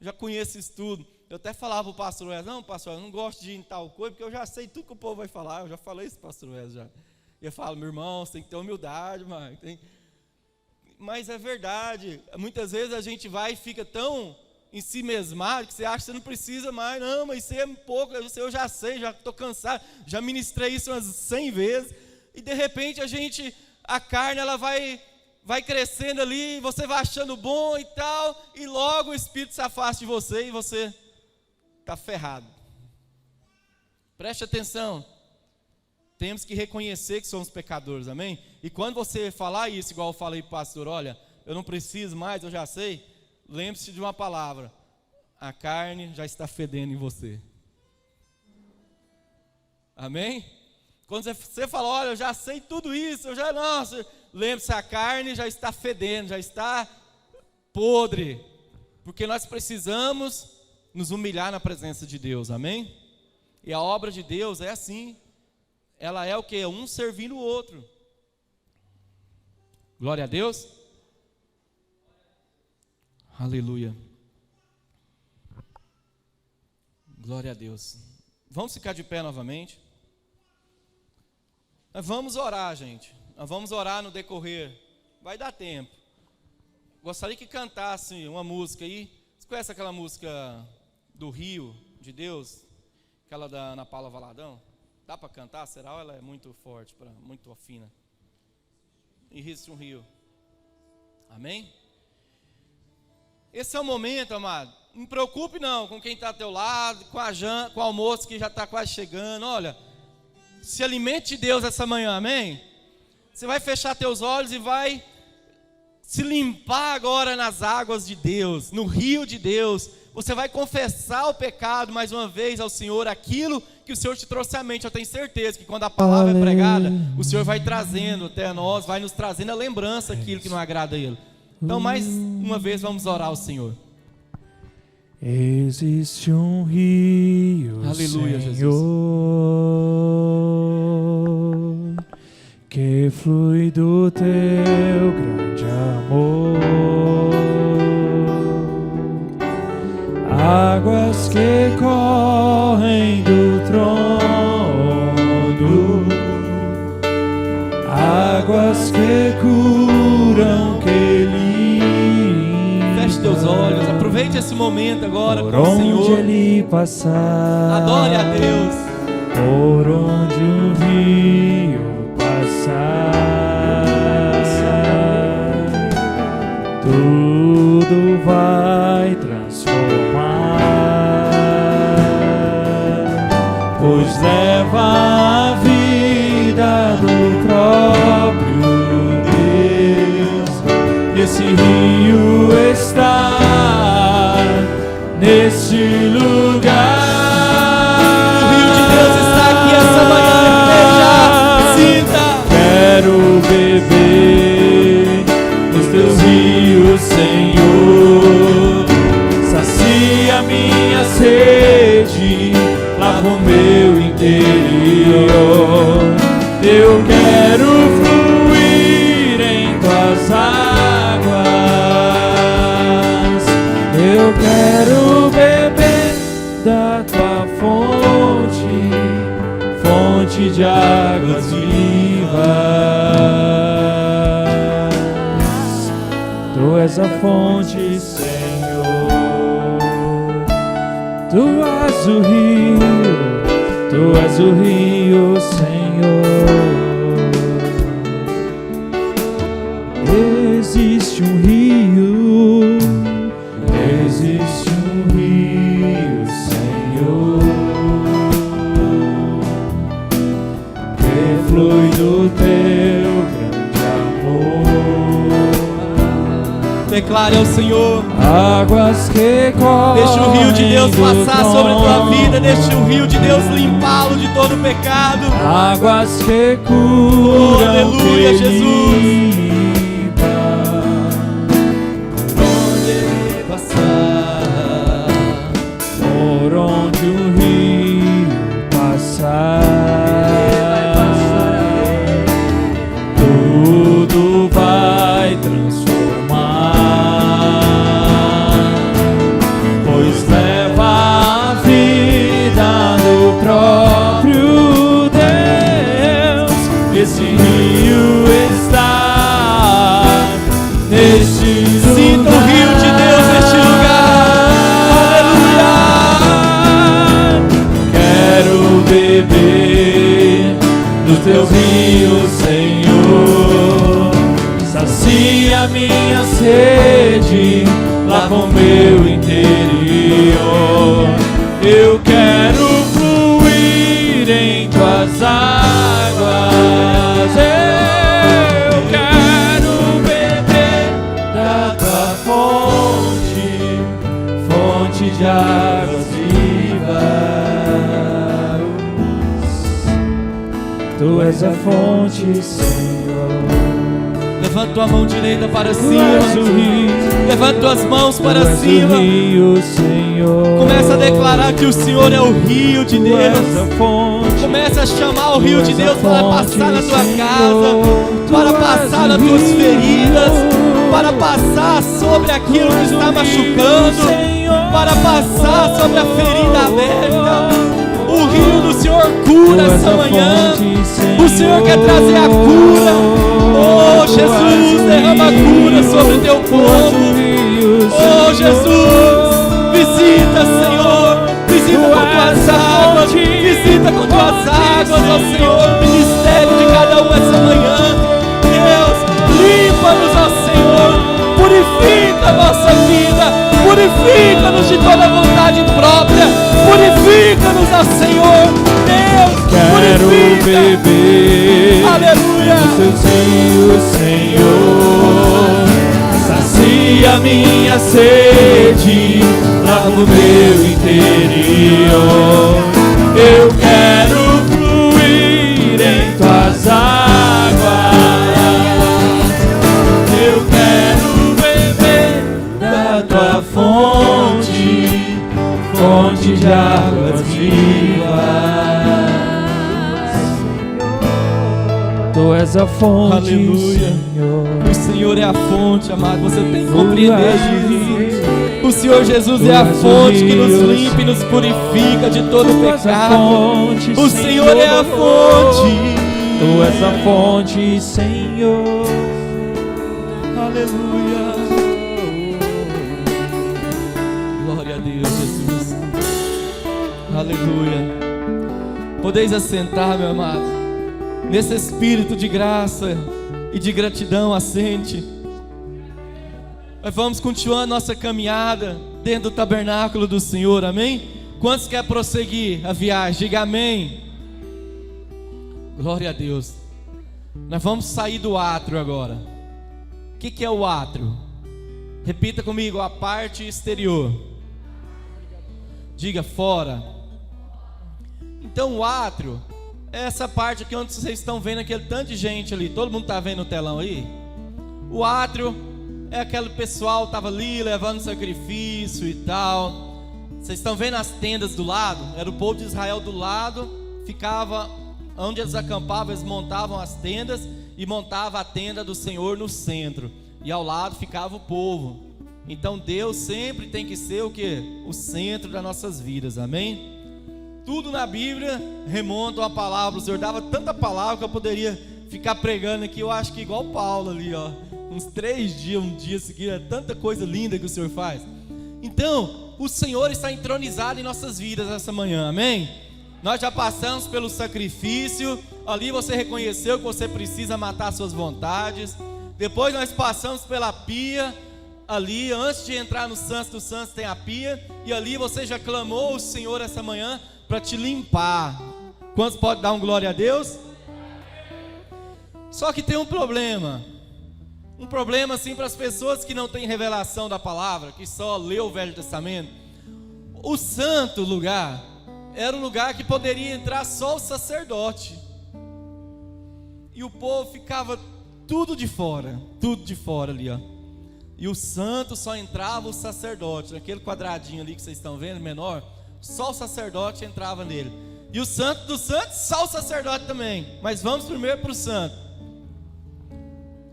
já conheço isso tudo. Eu até falava para o pastor Wes, não, pastor, eu não gosto de ir em tal coisa, porque eu já sei tudo que o povo vai falar. Eu já falei isso para o pastor Wes já. E eu falo, meu irmão, você tem que ter humildade, mano. Mas é verdade. Muitas vezes a gente vai e fica tão em si mesmado que você acha que você não precisa mais. Não, mas isso é pouco, eu já sei, já estou cansado, já ministrei isso umas 100 vezes. E de repente a carne ela vai crescendo ali, você vai achando bom e tal, e logo o Espírito se afasta de você e você está ferrado. Preste atenção. Temos que reconhecer que somos pecadores, amém? E quando você falar isso, igual eu falei para o pastor, olha, eu não preciso mais, eu já sei, lembre-se de uma palavra: a carne já está fedendo em você. Amém? Quando você fala, olha, eu já sei tudo isso, nossa, lembre-se, a carne já está fedendo, já está podre, porque nós precisamos nos humilhar na presença de Deus, amém? E a obra de Deus é assim. Ela é o que? Um servindo o outro. Glória a Deus. Aleluia. Glória a Deus. Vamos ficar de pé novamente. Nós vamos orar, gente. Nós vamos orar no decorrer. Vai dar tempo. Gostaria que cantasse uma música aí. Você conhece aquela música do Rio de Deus? Aquela da Ana Paula Valadão? Dá para cantar? Será? Ou ela é muito forte, muito fina? Existe um rio. Amém? Esse é o momento, amado. Não me preocupe não com quem está ao teu lado, com o almoço que já está quase chegando. Olha, se alimente de Deus essa manhã, amém? Você vai fechar teus olhos e vai se limpar agora nas águas de Deus, no rio de Deus. Você vai confessar o pecado mais uma vez ao Senhor, aquilo que o Senhor te trouxe à mente. Eu tenho certeza que quando a palavra é pregada, o Senhor vai trazendo até nós, vai nos trazendo a lembrança aquilo que não agrada a Ele. Então, mais uma vez, vamos orar ao Senhor. Existe um rio, aleluia, Senhor, Jesus, que flui do teu grande amor. Águas que correm do trono, águas que curam, que limpam. Feche teus olhos, aproveite esse momento agora por com o Senhor. onde Ele passar, adore a Deus. Por onde o rio passar, tudo vai transformar, pois leva a vida do próprio Deus. Esse rio está neste lugar. O rio de Deus está aqui essa manhã, igreja. Sinta. Quero beber nos teus rios, Senhor. Sacia minha sede, lava o meu interior. Eu quero fluir em tuas águas. Eu quero beber da tua fonte, fonte de águas vivas. Tu és a fonte, Senhor. Tu és o rio, tu és o rio, Senhor. Existe um rio, existe um rio, Senhor, que flui do teu grande amor. Declare ao Senhor. Águas que correm. Deixa o rio de Deus passar sobre a tua vida. Deixa o rio de Deus limpá-lo de todo pecado. Águas que curam. Oh, aleluia, que Jesus. limpa. Por onde ele passar, por onde o rio passar, meu interior. Eu quero fluir em tuas águas. Eu quero beber da tua fonte, fonte de águas vivas. Tu és a fonte, Senhor. Levanta tua mão direita para cima. Levanta tuas mãos para cima. Rio, Senhor. Começa a declarar que o Senhor é o rio de Deus. Começa a chamar o rio de Deus para passar na tua casa, para passar nas tuas feridas, para passar sobre aquilo que está machucando, para passar sobre a ferida aberta. O rio do Senhor cura essa manhã. O Senhor quer trazer a cura. Oh Jesus, derrama a cura sobre o teu povo. Oh Jesus, visita, Senhor. Visita com tuas águas. Visita com tuas águas, ó Senhor, o ministério de cada um essa manhã. Deus, limpa-nos, ó Senhor. Purifica a nossa vida. Purifica-nos de toda vontade própria. Purifica-nos, ó Senhor. Deus, quero purifica. Beber. Aleluia. Dos teus rios, Senhor. Sacia minha sede, lava o meu interior. Eu quero fluir em tuas águas. Eu quero beber da tua fonte, fonte de águas vivas. Tu és a fonte, aleluia. Senhor. O Senhor é a fonte, amado. Você tem que compreender isso. O Senhor Jesus é a fonte que nos limpa e nos purifica de todo pecado. O Senhor é a fonte. Tu és a fonte, Senhor. Aleluia. Glória a Deus, Jesus. Aleluia. Podeis assentar, meu amado. Nesse espírito de graça e de gratidão, assente. Nós vamos continuar nossa caminhada dentro do tabernáculo do Senhor, amém? Quantos querem prosseguir a viagem? Diga amém. Glória a Deus. Nós vamos sair do átrio agora. O que é o átrio? Repita comigo, a parte exterior. Diga fora. Então o átrio é essa parte aqui onde vocês estão vendo aquele tanto de gente ali. Todo mundo está vendo o telão aí? O átrio é aquele pessoal que estava ali levando sacrifício e tal. Vocês estão vendo as tendas do lado? Era o povo de Israel do lado. Ficava onde eles acampavam, eles montavam as tendas e montavam a tenda do Senhor no centro. E ao lado ficava o povo. Então Deus sempre tem que ser o quê? O centro das nossas vidas, amém? Tudo na Bíblia remonta a palavra. O Senhor dava tanta palavra que eu poderia ficar pregando aqui. Eu acho que igual Paulo ali, ó, uns 3 dias, um dia seguido. É tanta coisa linda que o Senhor faz. Então, o Senhor está entronizado em nossas vidas essa manhã, amém? Nós já passamos pelo sacrifício. Ali você reconheceu que você precisa matar suas vontades. Depois nós passamos pela pia. Ali, antes de entrar no Santo dos Santos, tem a pia. E ali você já clamou o Senhor essa manhã para te limpar. Quantos podem dar um glória a Deus? Só que tem um problema. Um problema assim para as pessoas que não têm revelação da palavra, que só lê o Velho Testamento. O santo lugar era um lugar que poderia entrar só o sacerdote. E o povo ficava tudo de fora ali, ó. E o santo só entrava o sacerdote. Naquele quadradinho ali que vocês estão vendo, menor, só o sacerdote entrava nele. E o santo dos santos, só o sacerdote também. Mas vamos primeiro para o santo.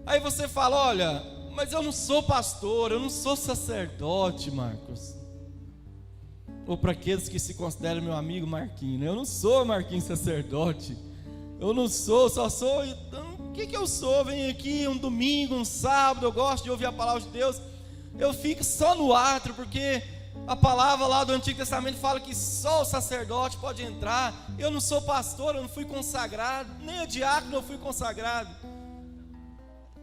Aí você fala, olha, mas eu não sou pastor, eu não sou sacerdote, Marcos. Ou para aqueles que se consideram meu amigo Marquinhos, né? Eu não sou Marquinhos sacerdote. Eu não sou, só sou. Então, o que eu sou? Venho aqui um domingo, um sábado, eu gosto de ouvir a palavra de Deus. Eu fico só no átrio, porque a palavra lá do Antigo Testamento fala que só o sacerdote pode entrar. Eu não sou pastor, eu não fui consagrado, nem a diácono eu fui consagrado.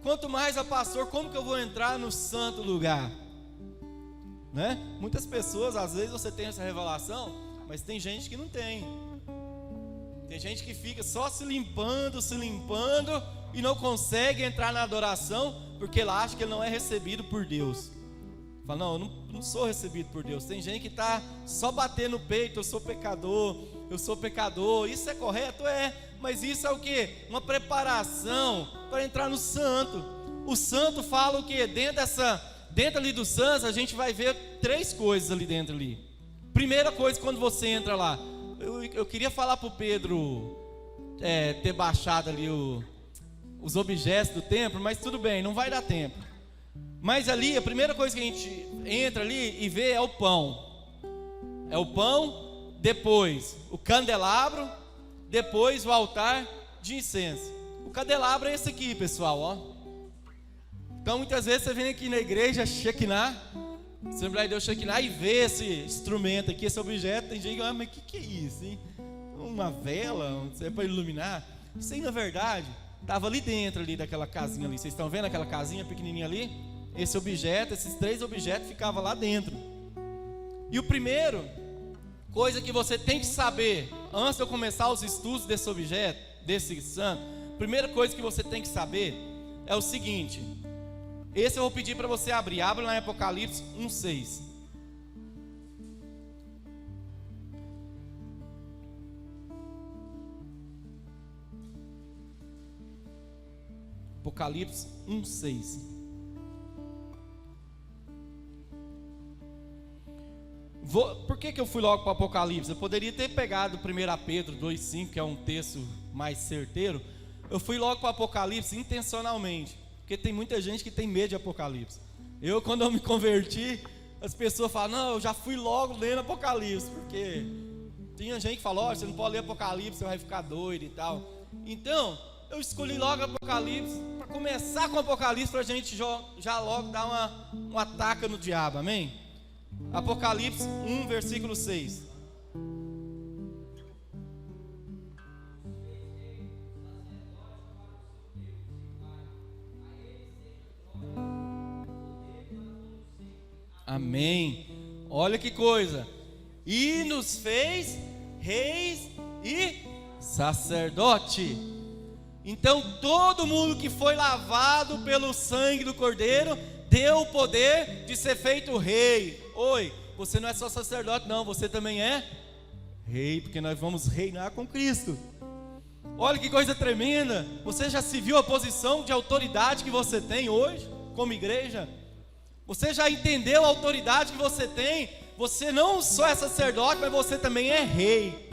Quanto mais a pastor, como que eu vou entrar no santo lugar? né? Muitas pessoas, às vezes você tem essa revelação, mas tem gente que não tem. Tem gente que fica só se limpando e não consegue entrar na adoração porque ela acha que ele não é recebido por Deus. Fala, não, eu não sou recebido por Deus. Tem gente que está só batendo no peito, eu sou pecador. Isso é correto? É, mas isso é o quê? Uma preparação para entrar no santo. O santo fala o quê? Dentro ali do santo a gente vai ver 3 coisas ali dentro ali. Primeira coisa, quando você entra lá, eu queria falar para o Pedro ter baixado ali os objetos do templo, mas tudo bem, não vai dar tempo. Mas ali, a primeira coisa que a gente entra ali e vê é o pão. É o pão, depois o candelabro, depois o altar de incenso. O candelabro é esse aqui, pessoal, ó. Então muitas vezes você vem aqui na igreja Shekinah, Assembleia de Deus Shekinah, e vê esse instrumento aqui, esse objeto. Tem gente que fala, mas o que é isso, hein? Uma vela, é para iluminar? Isso aí na verdade estava ali dentro ali daquela casinha ali. Vocês estão vendo aquela casinha pequenininha ali? Esse objeto, esses 3 objetos ficavam lá dentro. E o primeiro, coisa que você tem que saber, antes de eu começar os estudos desse objeto, desse santo, primeira coisa que você tem que saber é o seguinte. Esse eu vou pedir para você abrir. Abra lá em Apocalipse 1:6. Apocalipse 1:6. Por que eu fui logo para o Apocalipse? Eu poderia ter pegado 1 Pedro 2:5, que é um texto mais certeiro. Eu fui logo para o Apocalipse intencionalmente, porque tem muita gente que tem medo de Apocalipse. Quando eu me converti, as pessoas falam, não, eu já fui logo lendo Apocalipse, porque tinha gente que falou, você não pode ler Apocalipse, você vai ficar doido e tal. Então, eu escolhi logo Apocalipse, para começar com Apocalipse, para a gente já logo dar uma ataca no diabo, amém? Apocalipse 1, versículo 6. Amém. Olha que coisa. E nos fez reis e sacerdote. Então todo mundo que foi lavado pelo sangue do Cordeiro deu o poder de ser feito rei. Oi, você não é só sacerdote não, você também é rei, porque nós vamos reinar com Cristo. Olha que coisa tremenda. Você já se viu a posição de autoridade que você tem hoje como igreja? Você já entendeu a autoridade que você tem? Você não só é sacerdote, mas você também é rei.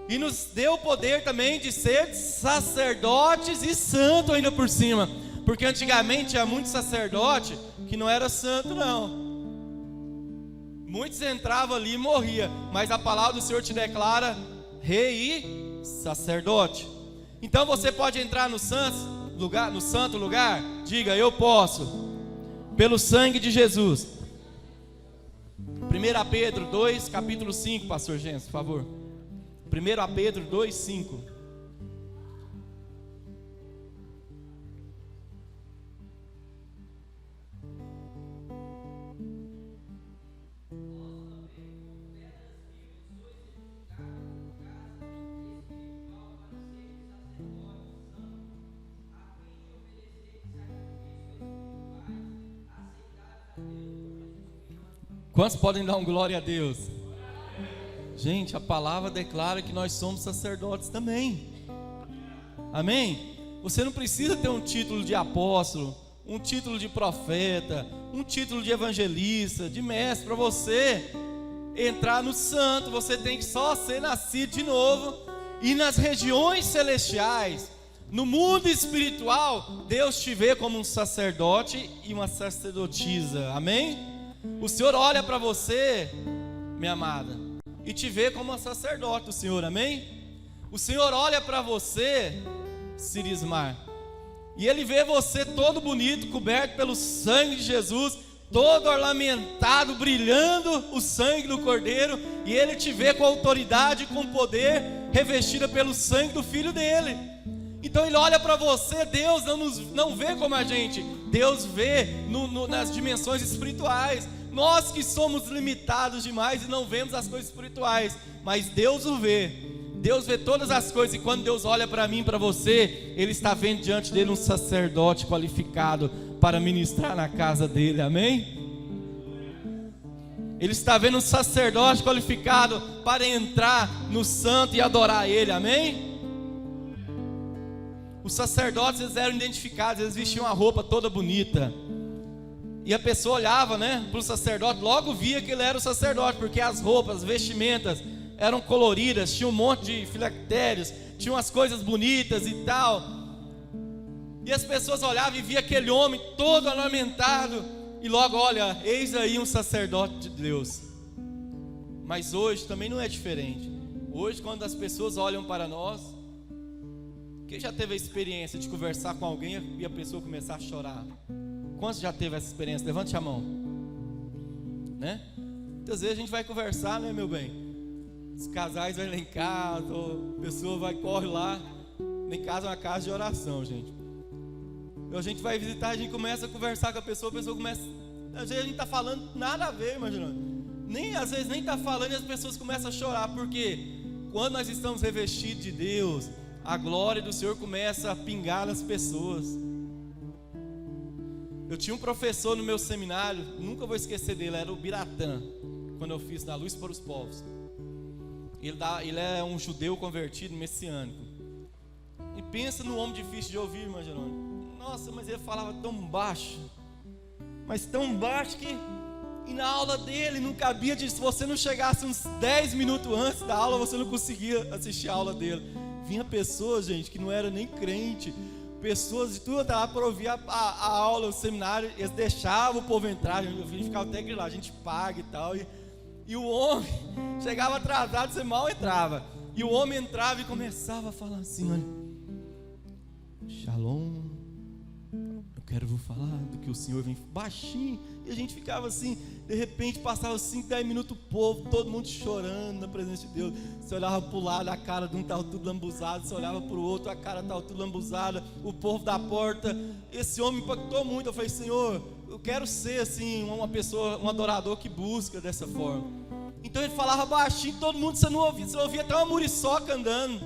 E nos deu o poder também de ser sacerdotes e santo ainda por cima. Porque antigamente tinha muito sacerdote que não era santo não. Muitos entravam ali e morriam. Mas a palavra do Senhor te declara rei e sacerdote. Então você pode entrar no santo lugar. Diga, eu posso. Pelo sangue de Jesus. 1 Pedro 2, capítulo 5, pastor Gênesis, por favor. 1 Pedro 2, 5. Quantos podem dar um glória a Deus? Gente, a palavra declara que nós somos sacerdotes também. Amém? Você não precisa ter um título de apóstolo, um título de profeta, um título de evangelista, de mestre. Para você entrar no santo, você tem que só ser nascido de novo. E nas regiões celestiais, no mundo espiritual, Deus te vê como um sacerdote e uma sacerdotisa. Amém? O Senhor olha para você, minha amada, e te vê como uma sacerdote do Senhor, amém? O Senhor olha para você, Cirismar, e Ele vê você todo bonito, coberto pelo sangue de Jesus, todo ornamentado, brilhando o sangue do Cordeiro, e Ele te vê com autoridade, com poder, revestida pelo sangue do Filho dele. Então Ele olha para você, Deus não vê como a gente, Deus vê nas dimensões espirituais. Nós que somos limitados demais e não vemos as coisas espirituais, mas Deus o vê. Deus vê todas as coisas, e quando Deus olha para mim, para você, Ele está vendo diante dele um sacerdote qualificado para ministrar na casa dele, amém? Ele está vendo um sacerdote qualificado para entrar no santo e adorar Ele, amém? Os sacerdotes, eles eram identificados, eles vestiam a roupa toda bonita, e a pessoa olhava, né, para o sacerdote, logo via que ele era o sacerdote, porque as roupas, as vestimentas eram coloridas, tinha um monte de filactérios, tinha umas coisas bonitas e tal, e as pessoas olhavam e via aquele homem todo ornamentado, e logo, olha, eis aí um sacerdote de Deus. Mas hoje também não é diferente. Hoje, quando as pessoas olham para nós, quem já teve a experiência de conversar com alguém e a pessoa começar a chorar? Quantos já teve essa experiência? Levante a mão, né? Muitas vezes a gente vai conversar, né, meu bem? Os casais vão lá em casa, ou a pessoa corre lá. Em casa é uma casa de oração, gente. A gente vai visitar, a gente começa a conversar com a pessoa começa, às vezes a gente está falando nada a ver, imaginando. Às vezes nem está falando e as pessoas começam a chorar, porque quando nós estamos revestidos de Deus, a glória do Senhor começa a pingar nas pessoas. Eu tinha um professor no meu seminário, nunca vou esquecer dele, era o Biratã, quando eu fiz na Luz para os Povos. Ele é um judeu convertido messiânico. E pensa no homem difícil de ouvir, irmão Jerônimo. Nossa, mas ele falava tão baixo, mas tão baixo que, e na aula dele não cabia, se você não chegasse uns 10 minutos antes da aula, você não conseguia assistir a aula dele. Vinha pessoas, gente, que não era nem crente, pessoas de tudo lá para ouvir a aula, o seminário, eles deixavam o povo entrar, a gente ficava até grilado, a gente paga e tal, e o homem chegava atrasado, você mal entrava, e o homem entrava e começava a falar assim, olha, Shalom, eu quero vos falar do que o Senhor vem, baixinho, e a gente ficava assim, de repente passava 5, 10 minutos, o povo, todo mundo chorando na presença de Deus. Você olhava para o lado, a cara de um estava tudo lambuzado, você olhava para o outro, a cara estava tudo lambuzada, o povo da porta. Esse homem impactou muito. Eu falei, Senhor, eu quero ser assim, uma pessoa, um adorador que busca dessa forma. Então ele falava baixinho, todo mundo, você ouvia até uma muriçoca andando,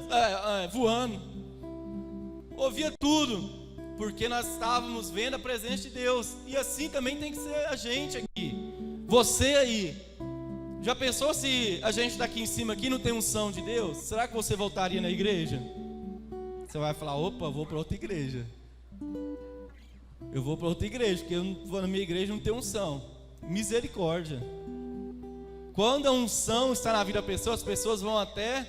voando, ouvia tudo, porque nós estávamos vendo a presença de Deus. E assim também tem que ser a gente aqui, você aí. Já pensou se a gente daqui em cima aqui não tem unção de Deus? Será que você voltaria na igreja? Você vai falar, opa, vou para outra igreja. Eu vou para outra igreja, porque eu não vou na minha igreja, não tem unção. Misericórdia. Quando a unção está na vida da pessoa, as pessoas vão até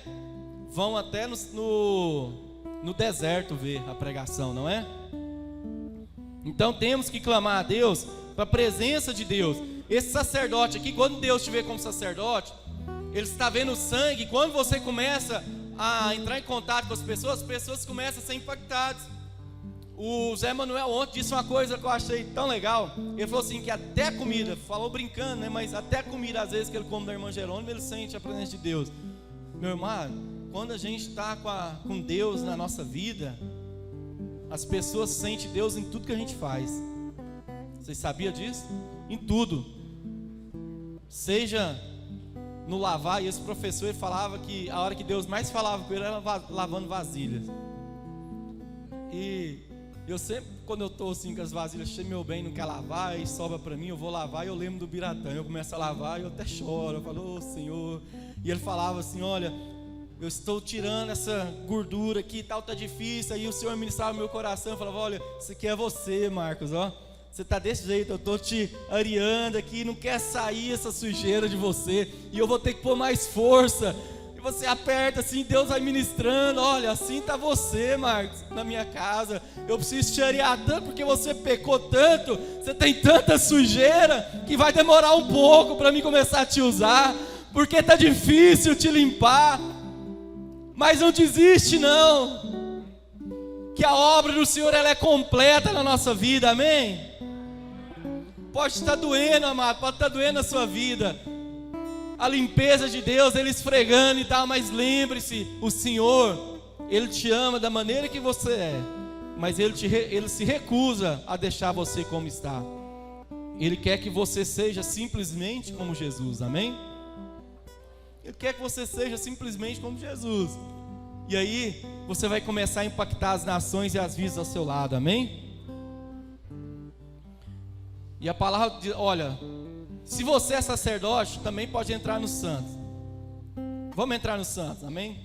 no deserto ver a pregação, não é? Então temos que clamar a Deus, para a presença de Deus. Esse sacerdote aqui, quando Deus te vê como sacerdote, Ele está vendo o sangue. Quando você começa a entrar em contato com as pessoas começam a ser impactadas. O Zé Manuel ontem disse uma coisa que eu achei tão legal. Ele falou assim, que até comida, falou brincando, né? Mas até comida, às vezes, que ele come da irmã Jerônimo, ele sente a presença de Deus. Meu irmão, quando a gente está com Deus na nossa vida, as pessoas sentem Deus em tudo que a gente faz. Vocês sabiam disso? Em tudo. Seja no lavar, e esse professor ele falava que a hora que Deus mais falava com ele era lavando vasilhas. E eu sempre, quando eu estou assim com as vasilhas cheias, meu bem não quer lavar, e sobra para mim, eu vou lavar, e eu lembro do Biratã, eu começo a lavar, e eu até choro, eu falo, ô Senhor, e ele falava assim, olha, eu estou tirando essa gordura aqui e tal, tá difícil, aí o Senhor ministrava no meu coração, eu falava, olha, isso aqui é você, Marcos, ó, você está desse jeito, eu estou te areando aqui, não quer sair essa sujeira de você, e eu vou ter que pôr mais força. E você aperta assim, Deus vai ministrando, olha, assim está você, Marcos, na minha casa, eu preciso te arear tanto, porque você pecou tanto, você tem tanta sujeira, que vai demorar um pouco para mim começar a te usar, porque está difícil te limpar, mas não desiste não, que a obra do Senhor ela é completa na nossa vida, amém? Pode estar doendo, amado, pode estar doendo a sua vida, a limpeza de Deus, Ele esfregando e tal, mas lembre-se, o Senhor, Ele te ama da maneira que você é, mas Ele se recusa a deixar você como está. Ele quer que você seja simplesmente como Jesus, amém? Ele quer que você seja simplesmente como Jesus. E aí, você vai começar a impactar as nações e as vidas ao seu lado, amém? E a palavra diz, olha, se você é sacerdote, também pode entrar nos santos. Vamos entrar nos santos, amém?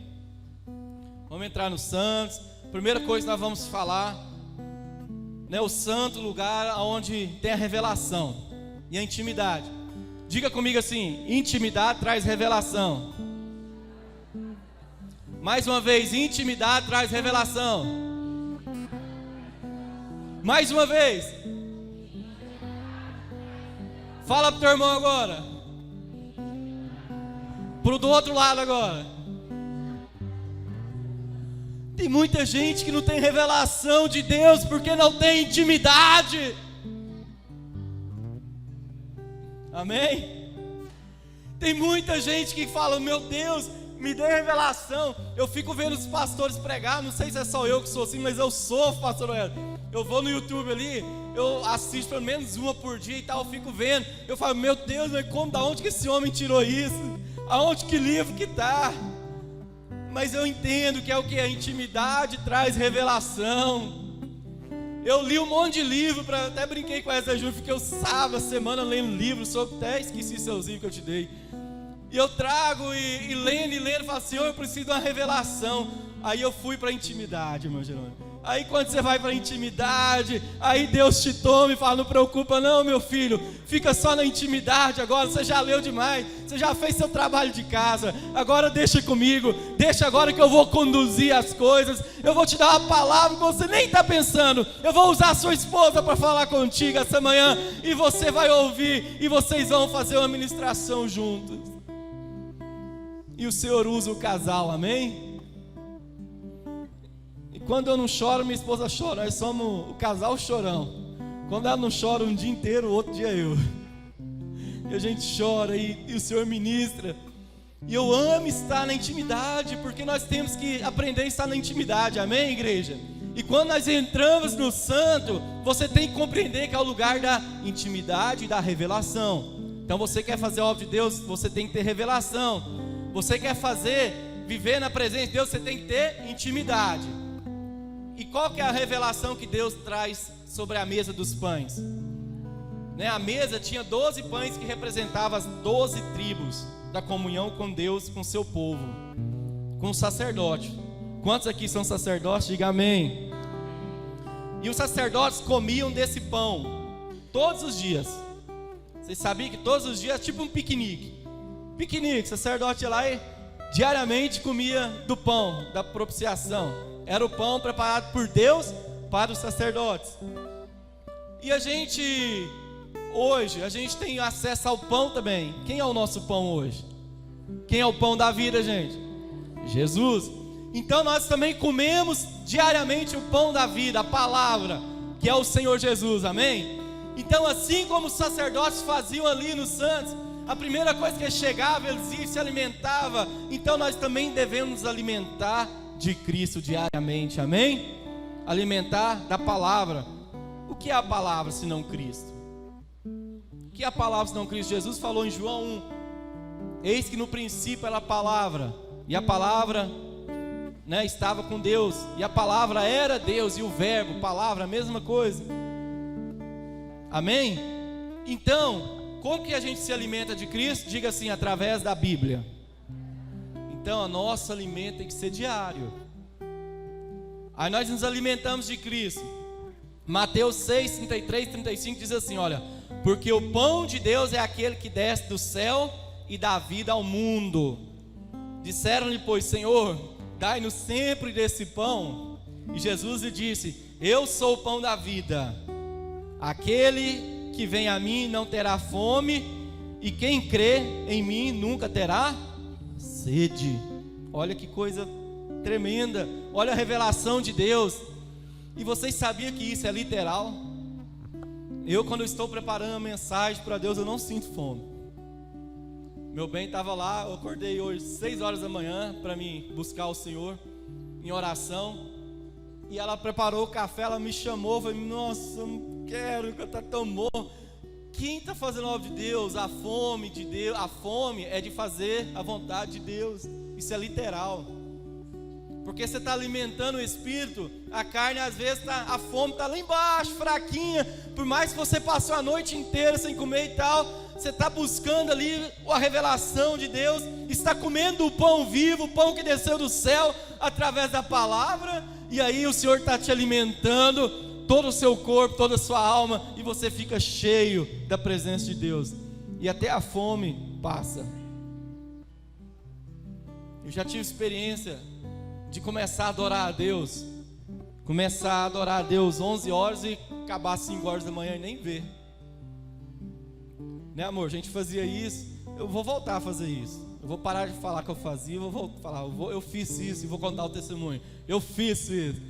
Vamos entrar nos santos. Primeira coisa que nós vamos falar, né, o santo lugar onde tem a revelação e a intimidade. Diga comigo assim: intimidade traz revelação. Mais uma vez, intimidade traz revelação. Mais uma vez. Fala pro teu irmão agora. Pro do outro lado agora. Tem muita gente que não tem revelação de Deus porque não tem intimidade. Amém? Tem muita gente que fala: meu Deus, me dê revelação. Eu fico vendo os pastores pregar, não sei se é só eu que sou assim, mas eu sofro, pastor Noel. Eu vou no YouTube ali, eu assisto pelo menos uma por dia e tal, eu fico vendo. Eu falo: meu Deus, mas como, da onde que esse homem tirou isso? Aonde que livro que tá? Mas eu entendo que é o que? A intimidade traz revelação. Eu li um monte de livro, até brinquei com essa Ju, fiquei o sábado, a semana lendo livro, até esqueci seus livros que eu te dei. E eu trago e lendo, falo: Senhor, eu preciso de uma revelação. Aí eu fui para a intimidade, irmão Jerônimo. Aí quando você vai para a intimidade, aí Deus te toma e fala: não preocupa não, meu filho, fica só na intimidade agora, você já leu demais, você já fez seu trabalho de casa, agora deixa comigo, deixa agora que eu vou conduzir as coisas, eu vou te dar uma palavra que você nem está pensando, eu vou usar a sua esposa para falar contigo essa manhã, e você vai ouvir, e vocês vão fazer uma ministração juntos, e o Senhor usa o casal, amém? Quando eu não choro, minha esposa chora. Nós somos o casal chorão. Quando ela não chora um dia inteiro, o outro dia eu. E a gente chora e o Senhor ministra. E eu amo estar na intimidade, porque nós temos que aprender a estar na intimidade, amém, igreja? E quando nós entramos no santo, você tem que compreender que é o lugar da intimidade e da revelação. Então você quer fazer a obra de Deus, você tem que ter revelação. Você quer viver na presença de Deus, você tem que ter intimidade. E qual que é a revelação que Deus traz sobre a mesa dos pães? Né, a mesa tinha 12 pães que representavam as 12 tribos da comunhão com Deus, com o seu povo, com o sacerdote. Quantos aqui são sacerdotes? Diga amém. E os sacerdotes comiam desse pão todos os dias. Vocês sabiam que todos os dias é tipo um piquenique. Piquenique, o sacerdote ia lá e diariamente comia do pão da propiciação. Era o pão preparado por Deus para os sacerdotes. E hoje, a gente tem acesso ao pão também. Quem é o nosso pão hoje? Quem é o pão da vida, gente? Jesus. Então nós também comemos diariamente o pão da vida, a palavra, que é o Senhor Jesus, amém? Então assim como os sacerdotes faziam ali nos santos, a primeira coisa que chegava, eles iam, se alimentavam. Então nós também devemos nos alimentar de Cristo diariamente, amém? Alimentar da palavra. O que é a palavra se não Cristo? O que é a palavra se não Cristo? Jesus falou em João 1: eis que no princípio era a palavra, e a palavra, né, estava com Deus, e a palavra era Deus, e o verbo, palavra, a mesma coisa, amém? Então, como que a gente se alimenta de Cristo? Diga assim: através da Bíblia. Então a nosso alimento tem que ser diário. Aí nós nos alimentamos de Cristo. Mateus 6, 33, 35 diz assim: olha, porque o pão de Deus é aquele que desce do céu e dá vida ao mundo. Disseram-lhe, pois: Senhor, dai-nos sempre desse pão. E Jesus lhe disse: eu sou o pão da vida. Aquele que vem a mim não terá fome, e quem crê em mim nunca terá sede. Olha que coisa tremenda. Olha a revelação de Deus. E vocês sabiam que isso é literal? Eu, quando estou preparando a mensagem para Deus, eu não sinto fome. Meu bem estava lá, eu acordei hoje 6 horas da manhã para mim buscar o Senhor em oração. E ela preparou o café, ela me chamou, falei, nossa, eu não quero, tá tão bom. Quem está fazendo a obra de Deus? A fome de Deus, a fome é de fazer a vontade de Deus. Isso é literal. Porque você está alimentando o espírito, a carne às vezes a fome está lá embaixo, fraquinha. Por mais que você passou a noite inteira sem comer e tal, você está buscando ali a revelação de Deus, está comendo o pão vivo, o pão que desceu do céu através da palavra, e aí o Senhor está te alimentando todo o seu corpo, toda a sua alma, e você fica cheio da presença de Deus, e até a fome passa. Eu já tive experiência de começar a adorar a Deus, 11 horas e acabar 5 horas da manhã e nem ver, né, amor? A gente fazia isso. Eu vou voltar a fazer isso. Eu vou parar de falar que eu fazia, eu vou falar, eu fiz isso e vou contar o testemunho. Eu fiz isso.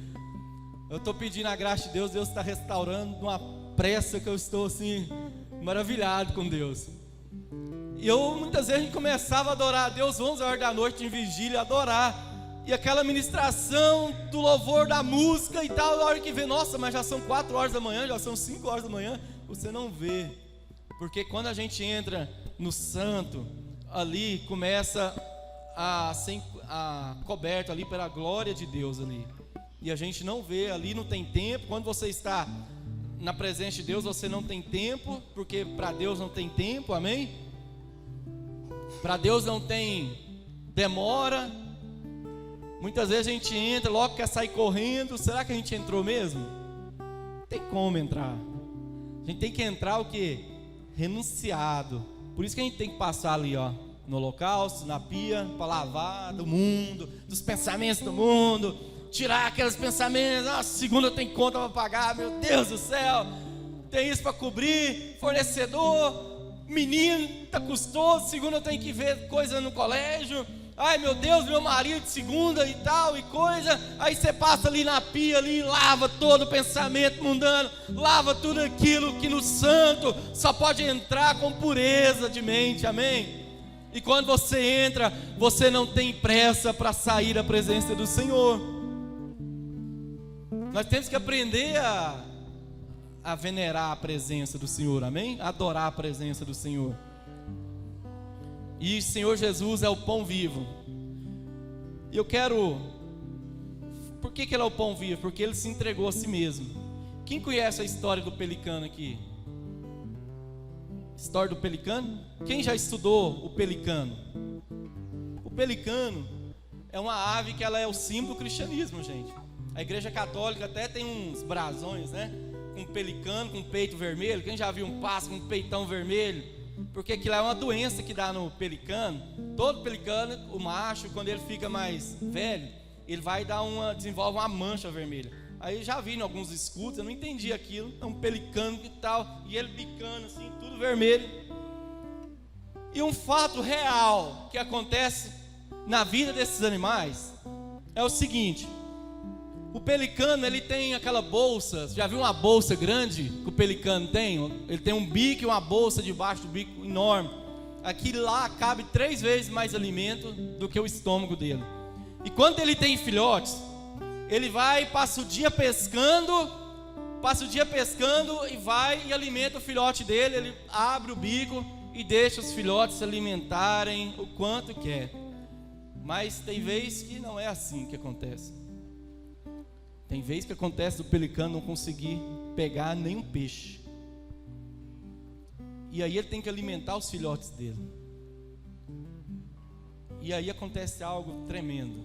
Eu estou pedindo a graça de Deus, Deus está restaurando numa pressa que eu estou assim, maravilhado com Deus. E muitas vezes a gente começava a adorar a Deus 11 horas da noite em vigília, adorar. E aquela ministração do louvor, da música e tal, na hora que vê, nossa, mas já são 4 horas da manhã, já são 5 horas da manhã, você não vê. Porque quando a gente entra no santo, ali começa a ser coberto ali pela glória de Deus ali. E a gente não vê, ali não tem tempo. Quando você está na presença de Deus, você não tem tempo, porque para Deus não tem tempo, amém? Para Deus não tem demora. Muitas vezes a gente entra, logo quer sair correndo. Será que a gente entrou mesmo? Não tem como entrar. A gente tem que entrar o quê? Renunciado. Por isso que a gente tem que passar ali, ó, no holocausto, na pia, para lavar do mundo, dos pensamentos do mundo, tirar aqueles pensamentos. Nossa, segunda tem conta para pagar, meu Deus do céu, tem isso para cobrir, fornecedor, menino, tá custoso, segunda eu tenho que ver coisa no colégio. Ai meu Deus, meu marido de segunda e tal e coisa. Aí você passa ali na pia ali, lava todo o pensamento mundano, lava tudo aquilo que no santo só pode entrar com pureza de mente, amém? E quando você entra, você não tem pressa para sair da presença do Senhor. Nós temos que aprender a venerar a presença do Senhor, amém? Adorar a presença do Senhor. E o Senhor Jesus é o pão vivo. E eu quero... Por que Ele é o pão vivo? Porque Ele se entregou a si mesmo. Quem conhece a história do pelicano aqui? História do pelicano? Quem já estudou o pelicano? O pelicano é uma ave que ela é o símbolo do cristianismo, gente. A igreja católica até tem uns brasões, né? Com um pelicano, com um peito vermelho. Quem já viu um pássaro com um peitão vermelho? Porque aquilo é uma doença que dá no pelicano. Todo pelicano, o macho, quando ele fica mais velho, ele vai desenvolve uma mancha vermelha. Aí já vi em alguns escudos, eu não entendi aquilo. É um pelicano e tal, e ele picando assim, tudo vermelho. E um fato real que acontece na vida desses animais é o seguinte: o pelicano, ele tem aquela bolsa. Já viu uma bolsa grande que o pelicano tem? Ele tem um bico e uma bolsa debaixo do bico enorme. Aquilo lá cabe 3 vezes mais alimento do que o estômago dele. E quando ele tem filhotes, ele vai, passa o dia pescando e vai e alimenta o filhote dele. Ele abre o bico e deixa os filhotes se alimentarem o quanto quer. Mas tem vezes que não é assim que acontece. Tem vezes que acontece do pelicano não conseguir pegar nenhum peixe. E aí ele tem que alimentar os filhotes dele. E aí acontece algo tremendo.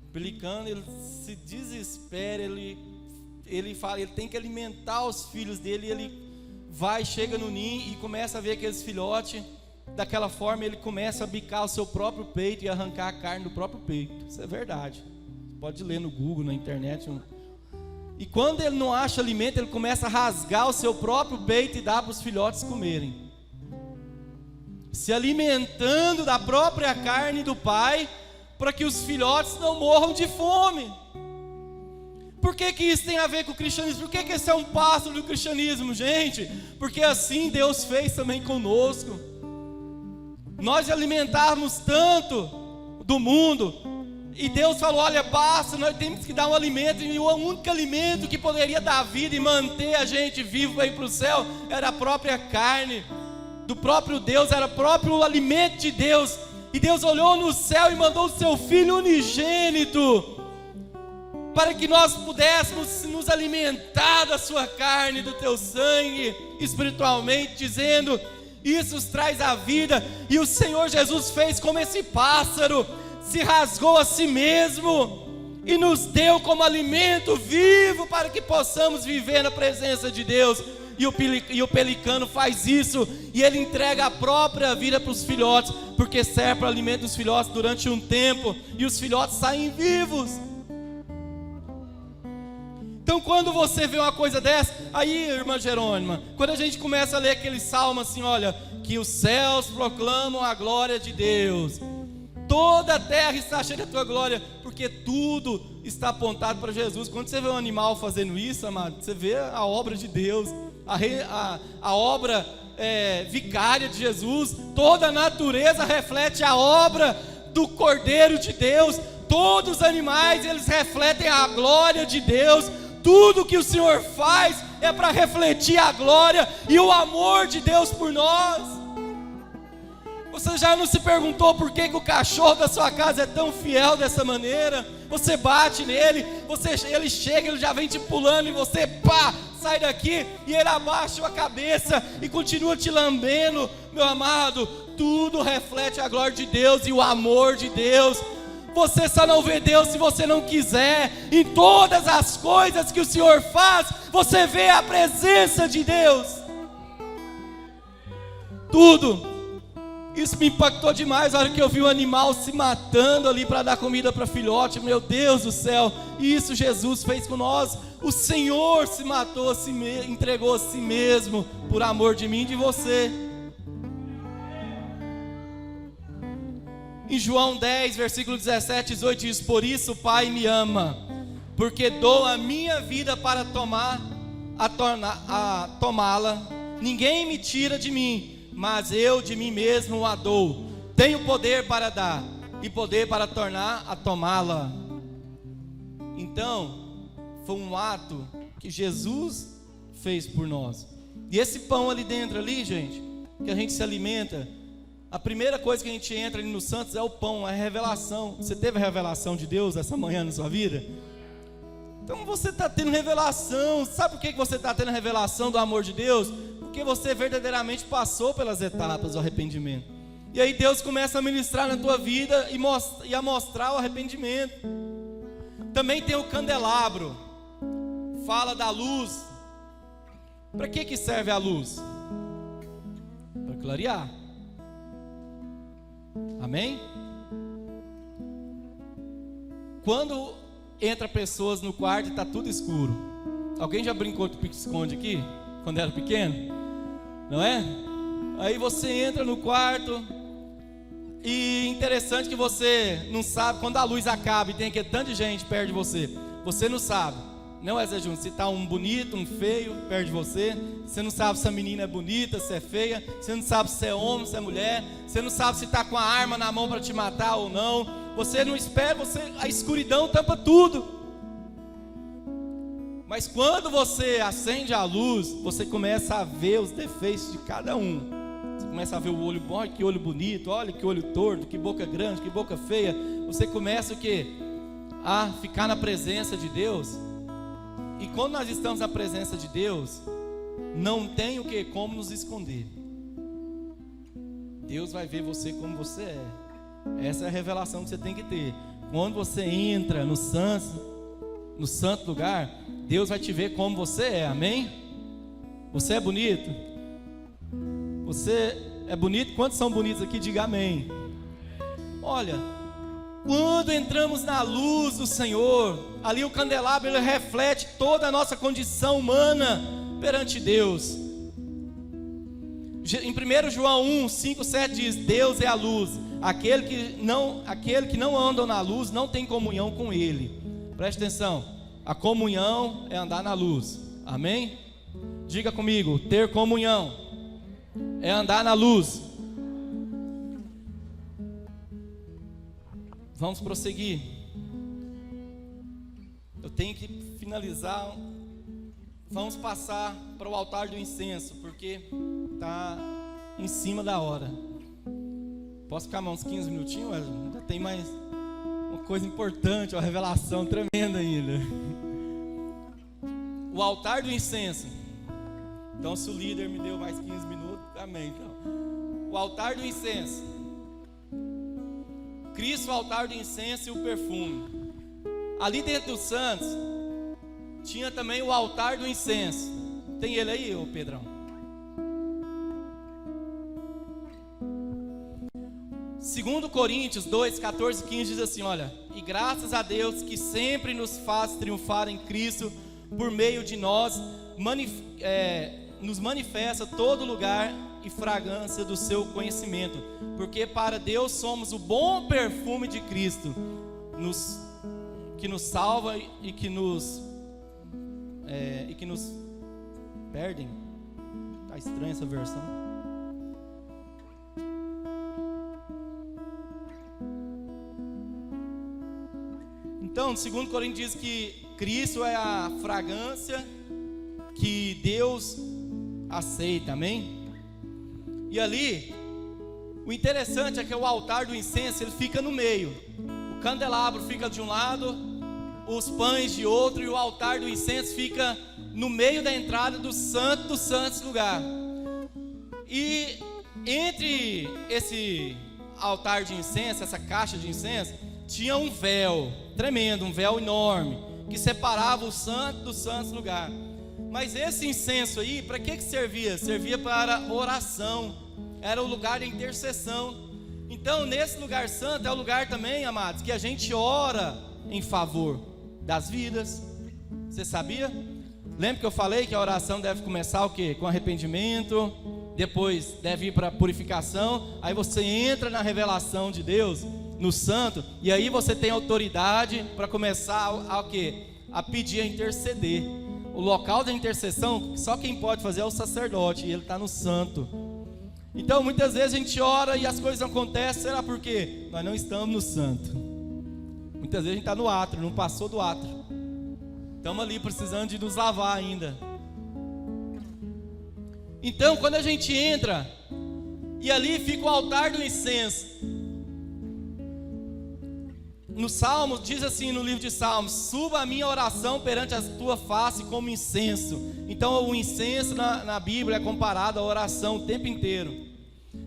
O pelicano, ele se desespera, ele fala, ele tem que alimentar os filhos dele. Ele vai, chega no ninho e começa a ver aqueles filhotes. Daquela forma ele começa a bicar o seu próprio peito e arrancar a carne do próprio peito. Isso é verdade. Pode ler no Google, na internet. E quando ele não acha alimento, ele começa a rasgar o seu próprio peito e dar para os filhotes comerem, se alimentando da própria carne do pai, para que os filhotes não morram de fome. Por que isso tem a ver com o cristianismo? Por que esse é um passo do cristianismo, gente? Porque assim Deus fez também conosco. Nós alimentarmos tanto do mundo, E Deus falou: olha, basta, nós temos que dar um alimento. E o único alimento que poderia dar vida e manter a gente vivo para ir para o céu era a própria carne do próprio Deus, era o próprio alimento de Deus. E Deus olhou no céu e mandou o seu Filho unigênito para que nós pudéssemos nos alimentar da sua carne, do teu sangue, espiritualmente, dizendo: isso nos traz a vida. E o Senhor Jesus fez como esse pássaro, se rasgou a si mesmo e nos deu como alimento vivo para que possamos viver na presença de Deus. E o pelicano faz isso, e ele entrega a própria vida para os filhotes, porque serve para o alimento dos filhotes durante um tempo, e os filhotes saem vivos. Então, quando você vê uma coisa dessa, aí, irmã Jerônima, quando a gente começa a ler aquele salmo assim, olha, que os céus proclamam a glória de Deus, toda a terra está cheia da tua glória, porque tudo está apontado para Jesus. Quando você vê um animal fazendo isso, amado, você vê a obra de Deus, a obra vicária de Jesus. Toda a natureza reflete a obra do Cordeiro de Deus. Todos os animais, eles refletem a glória de Deus. Tudo que o Senhor faz é para refletir a glória e o amor de Deus por nós. Você já não se perguntou por que o cachorro da sua casa é tão fiel dessa maneira? Você bate nele, ele chega, ele já vem te pulando e você, pá, sai daqui, e ele abaixa a cabeça e continua te lambendo. Meu amado, tudo reflete a glória de Deus e o amor de Deus. Você só não vê Deus se você não quiser. Em todas as coisas que o Senhor faz, você vê a presença de Deus. Tudo. Isso me impactou demais a hora que eu vi o animal se matando ali para dar comida para filhote. Meu Deus do céu, isso Jesus fez com nós. O Senhor se matou, entregou a si mesmo por amor de mim e de você. Em João 10, versículo 17, 18 diz: por isso o Pai me ama, porque dou a minha vida para tomá-la. Ninguém me tira de mim, mas eu de mim mesmo a dou. Tenho poder para dar e poder para tornar a tomá-la. Então, foi um ato que Jesus fez por nós. E esse pão ali dentro, ali, gente, que a gente se alimenta, a primeira coisa que a gente entra ali no Santos é o pão, é a revelação. Você teve a revelação de Deus essa manhã na sua vida? Então você está tendo revelação. Sabe por que você está tendo revelação do amor de Deus? Porque você verdadeiramente passou pelas etapas do arrependimento. E aí Deus começa a ministrar na tua vida e a mostrar o arrependimento. Também tem o candelabro, fala da luz. Para que serve a luz? Para clarear. Amém? Quando entra pessoas no quarto e está tudo escuro. Alguém já brincou de pique-esconde aqui? Quando era pequeno? Não é? Aí você entra no quarto e interessante que você não sabe, quando a luz acaba e tem aquele tanto de gente perto de você, você não sabe, não é, Zé Júnior, se está um bonito, um feio perto de você. Você não sabe se a menina é bonita, se é feia. Você não sabe se é homem, se é mulher. Você não sabe se está com a arma na mão para te matar ou não. Você não espera, a escuridão tampa tudo. Mas quando você acende a luz, você começa a ver os defeitos de cada um. Você começa a ver o olho, olha que olho bonito, olha que olho torto, que boca grande, que boca feia. Você começa o quê? A ficar na presença de Deus. E quando nós estamos na presença de Deus, não tem o que como nos esconder. Deus vai ver você como você é. Essa é a revelação que você tem que ter. Quando você entra no santo lugar, Deus vai te ver como você é, amém? Você é bonito? Você é bonito? Quantos são bonitos aqui? Diga amém. Olha, quando entramos na luz do Senhor, ali o candelabro ele reflete toda a nossa condição humana perante Deus. Em 1 João 1, 5, 7 diz: Deus é a luz, aquele que não anda na luz não tem comunhão com Ele. Preste atenção, a comunhão é andar na luz, amém? Diga comigo, ter comunhão é andar na luz. Vamos prosseguir. tenho que finalizar. Vamos passar para o altar do incenso, porque está em cima da hora. Posso ficar mais uns 15 minutinhos? Ainda tem mais uma coisa importante, uma revelação tremenda ainda. O altar do incenso. Então, se o líder me deu mais 15 minutos, amém. Então, o altar do incenso. Cristo, o altar do incenso e o perfume. Ali dentro dos santos tinha também o altar do incenso. Tem ele aí, ô Pedrão? Segundo Coríntios 2, 14 e 15 diz assim, olha: e graças a Deus que sempre nos faz triunfar em Cristo, por meio de nós, nos manifesta todo lugar e fragrância do seu conhecimento, porque para Deus somos o bom perfume de Cristo, que nos salva e que nos perdem. Tá estranha essa versão. Então, segundo Coríntios diz que Cristo é a fragrância que Deus aceita, amém? E ali, o interessante é que o altar do incenso, ele fica no meio. O candelabro fica de um lado, os pães de outro, e o altar do incenso fica no meio da entrada do Santo dos Santos lugar. E entre esse altar de incenso, essa caixa de incenso, tinha um véu tremendo, um véu enorme, que separava o Santo dos Santos lugar. Mas esse incenso aí, para que servia? Servia para oração, era o lugar de intercessão. Então, nesse lugar santo é o lugar também, amados, que a gente ora em favor das vidas. Você sabia? Lembra que eu falei que a oração deve começar o quê? Com arrependimento, depois deve ir para a purificação, aí você entra na revelação de Deus, no santo, e aí você tem autoridade para começar a o quê? A pedir, a interceder. O local da intercessão, só quem pode fazer é o sacerdote, e ele está no santo. Então, muitas vezes a gente ora e as coisas não acontecem, será porque nós não estamos no santo. Muitas vezes a gente está no átrio, não passou do átrio. Estamos ali precisando de nos lavar ainda. Então, quando a gente entra, e ali fica o altar do incenso. No Salmo, diz assim no livro de Salmos: suba a minha oração perante a tua face como incenso. Então o incenso na Bíblia é comparado à oração o tempo inteiro.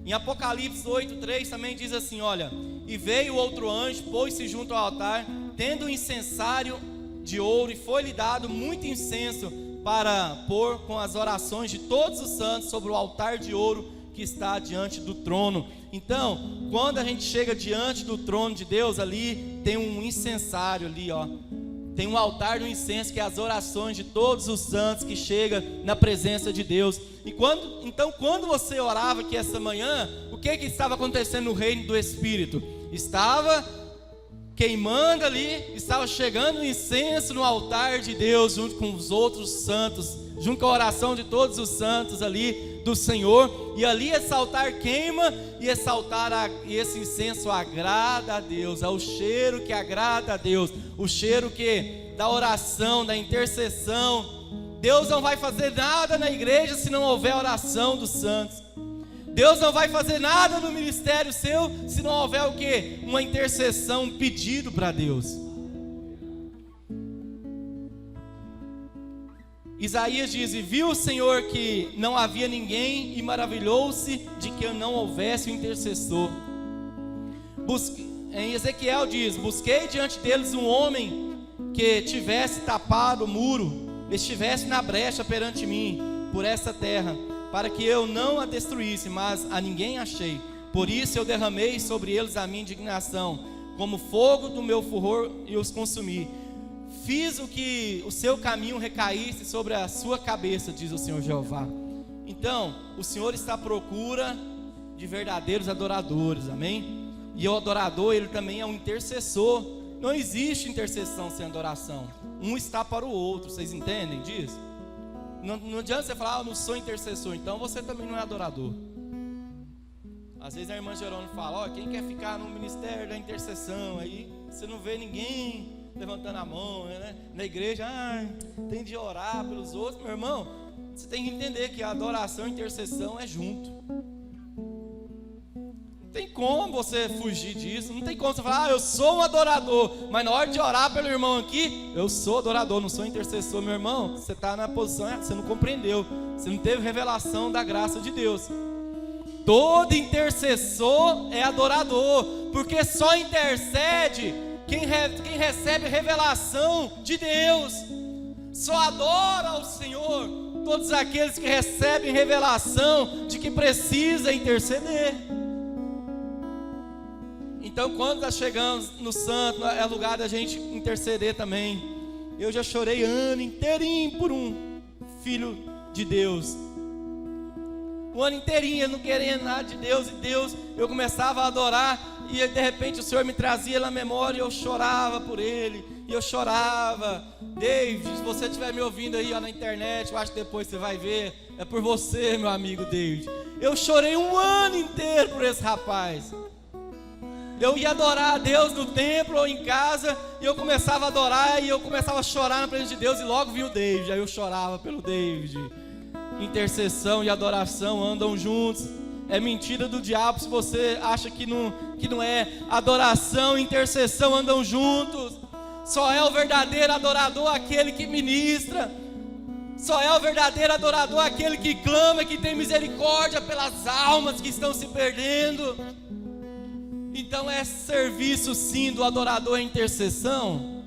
Em Apocalipse 8:3 também diz assim, olha: e veio outro anjo, pôs-se junto ao altar, tendo um incensário de ouro, e foi-lhe dado muito incenso para pôr com as orações de todos os santos sobre o altar de ouro que está diante do trono. Então, quando a gente chega diante do trono de Deus, ali tem um incensário ali, ó. Tem um altar do incenso, que é as orações de todos os santos que chega na presença de Deus. E quando você orava aqui essa manhã, o que estava acontecendo no reino do Espírito? Estava queimando ali, estava chegando o incenso no altar de Deus, junto com os outros santos, junto com a oração de todos os santos ali do Senhor, e ali esse altar queima, e esse incenso agrada a Deus, é o cheiro que agrada a Deus, o cheiro que da oração, da intercessão. Deus não vai fazer nada na igreja se não houver oração dos santos. Deus não vai fazer nada no ministério seu se não houver o quê? Uma intercessão, um pedido para Deus. Isaías diz: e viu o Senhor que não havia ninguém, e maravilhou-se de que não houvesse um intercessor. Em Ezequiel diz: busquei diante deles um homem que tivesse tapado o muro, estivesse na brecha perante mim, por essa terra, para que eu não a destruísse, mas a ninguém achei. Por isso eu derramei sobre eles a minha indignação, como fogo do meu furor, e os consumi. Fiz o que o seu caminho recaísse sobre a sua cabeça, diz o Senhor Jeová. Então, o Senhor está à procura de verdadeiros adoradores, amém? E o adorador, ele também é um intercessor. Não existe intercessão sem adoração. Um está para o outro, vocês entendem disso? Não adianta você falar: eu não sou intercessor, então você também não é adorador. Às vezes a irmã Jerônimo fala: quem quer ficar no ministério da intercessão? Aí você não vê ninguém levantando a mão, né? Na igreja, tem de orar pelos outros. Meu irmão, você tem que entender que a adoração e intercessão é junto. Não tem como você fugir disso. Não tem como você falar, eu sou um adorador, mas na hora de orar pelo irmão aqui, eu sou adorador, não sou intercessor. Meu irmão, você está na posição, você não compreendeu, você não teve revelação da graça de Deus. Todo intercessor é adorador, porque só intercede quem recebe revelação de Deus. Só adora ao Senhor todos aqueles que recebem revelação de que precisa interceder. Então, quando nós chegamos no santo, é lugar da gente interceder também. Eu já chorei ano inteirinho por um filho de Deus. O ano inteirinho eu não querendo nada de Deus, e Deus, eu começava a adorar, e de repente o Senhor me trazia na memória, e eu chorava por ele, e eu chorava. David, se você estiver me ouvindo aí na internet, eu acho que depois você vai ver, é por você, meu amigo David. Eu chorei um ano inteiro por esse rapaz. Eu ia adorar a Deus no templo ou em casa, e eu começava a adorar, e eu começava a chorar na presença de Deus, e logo vi o David, aí eu chorava pelo David. Intercessão e adoração andam juntos. É mentira do diabo se você acha que não é. Adoração e intercessão andam juntos. Só é o verdadeiro adorador aquele que ministra. Só é o verdadeiro adorador aquele que clama, que tem misericórdia pelas almas que estão se perdendo. Então é serviço sim do adorador a intercessão.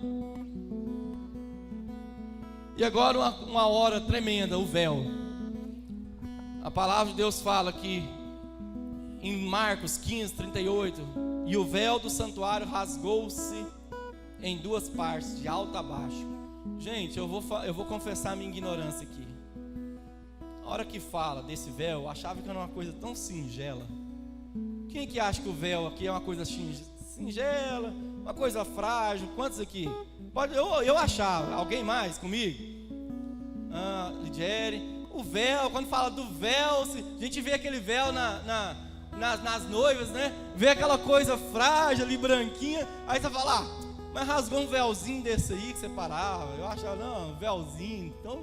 E agora uma hora tremenda, o véu. A palavra de Deus fala que em Marcos 15, 38, e o véu do santuário rasgou-se em duas partes, de alto a baixo. Gente, eu vou confessar a minha ignorância aqui. A hora que fala desse véu, eu achava que era uma coisa tão singela. Quem que acha que o véu aqui é uma coisa singela, uma coisa frágil? Quantos aqui? Eu achava. Alguém mais comigo? Lidiere. O véu, quando fala do véu, a gente vê aquele véu nas noivas, né? Vê aquela coisa frágil ali, branquinha. Aí você fala, mas rasgou um véuzinho desse aí que separava. Eu achava, não, véuzinho. Então,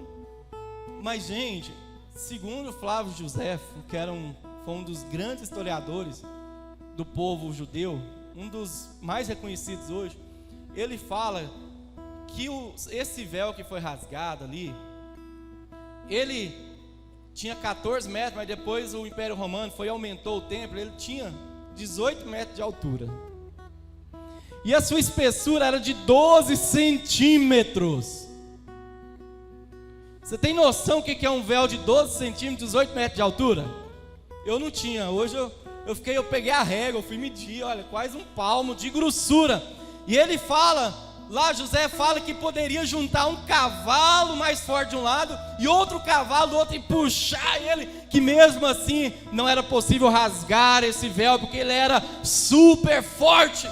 mas gente, segundo Flávio Josefo, que foi um dos grandes historiadores do povo judeu, um dos mais reconhecidos hoje, ele fala que esse véu que foi rasgado ali, ele tinha 14 metros, mas depois o Império Romano aumentou o templo, ele tinha 18 metros de altura. E a sua espessura era de 12 centímetros. Você tem noção o que é um véu de 12 centímetros, 18 metros de altura? Eu não tinha. Hoje eu peguei a régua, eu fui medir, olha, quase um palmo de grossura. E ele fala... Lá José fala que poderia juntar um cavalo mais forte de um lado e outro cavalo do outro e puxar ele, que mesmo assim não era possível rasgar esse véu, porque ele era super forte.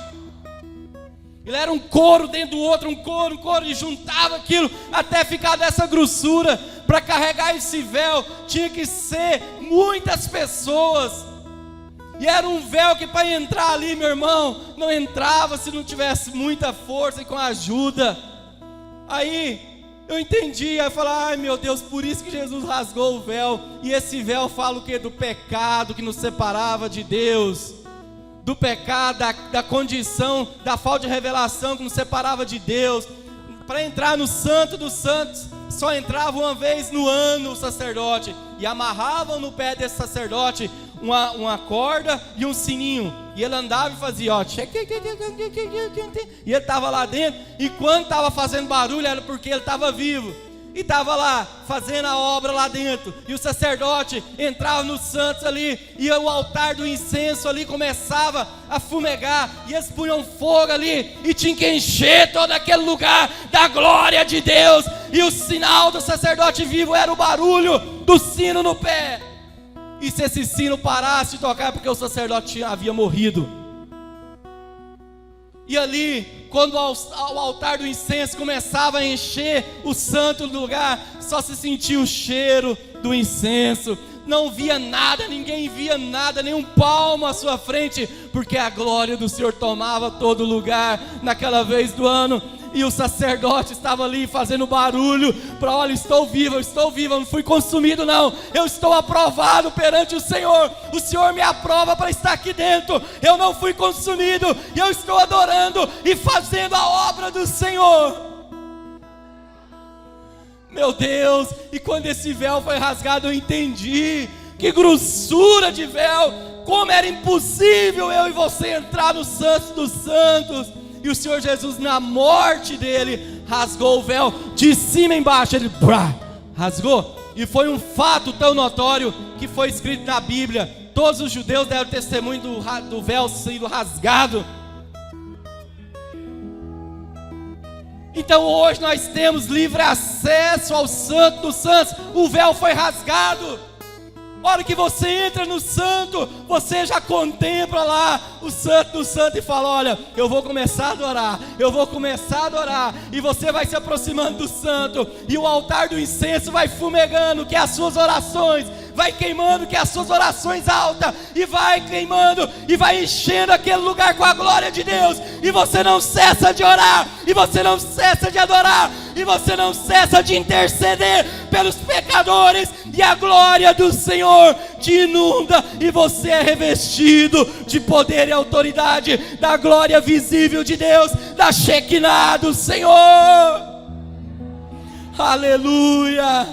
Ele era um couro dentro do outro, um couro, e juntava aquilo até ficar dessa grossura. Para carregar esse véu tinha que ser muitas pessoas. E era um véu que para entrar ali, meu irmão, não entrava se não tivesse muita força e com ajuda. Aí eu entendi, aí eu falei, ai meu Deus, por isso que Jesus rasgou o véu. E esse véu fala o que? Do pecado que nos separava de Deus. Do pecado, da condição, da falta de revelação que nos separava de Deus. Para entrar no Santo dos Santos, só entrava uma vez no ano o sacerdote. E amarravam no pé desse sacerdote uma corda e um sininho, e ele andava e fazia, ó, e ele estava lá dentro, e quando estava fazendo barulho era porque ele estava vivo, e estava lá fazendo a obra lá dentro, e o sacerdote entrava nos santos ali, e o altar do incenso ali começava a fumegar, e eles punham fogo ali, e tinha que encher todo aquele lugar da glória de Deus, e o sinal do sacerdote vivo era o barulho do sino no pé. E se esse sino parasse de tocar é porque o sacerdote havia morrido. E ali, quando o altar do incenso começava a encher o santo lugar, só se sentia o cheiro do incenso. Não via nada, ninguém via nada, nem um palmo à sua frente, porque a glória do Senhor tomava todo lugar naquela vez do ano. e o sacerdote estava ali fazendo barulho para, olha, estou vivo, eu não fui consumido não, eu estou aprovado perante o Senhor me aprova para estar aqui dentro, eu não fui consumido, e eu estou adorando e fazendo a obra do Senhor. Meu Deus, e quando esse véu foi rasgado eu entendi, que grossura de véu, como era impossível eu e você entrar no Santo dos Santos, e o Senhor Jesus na morte dele, rasgou o véu de cima embaixo, ele rasgou, e foi um fato tão notório, que foi escrito na Bíblia, todos os judeus deram testemunho do véu sendo rasgado. Então hoje nós temos livre acesso ao Santo dos Santos, o véu foi rasgado. A hora que você entra no santo, você já contempla lá o Santo do Santo e fala, olha, eu vou começar a adorar, e você vai se aproximando do santo, e o altar do incenso vai fumegando, que é as suas orações, vai queimando, que é as suas orações altas, e vai queimando, e vai enchendo aquele lugar com a glória de Deus, e você não cessa de orar, e você não cessa de adorar, e você não cessa de interceder pelos pecadores, e a glória do Senhor te inunda, e você é revestido de poder e autoridade, da glória visível de Deus, da Shekinah do Senhor. Aleluia!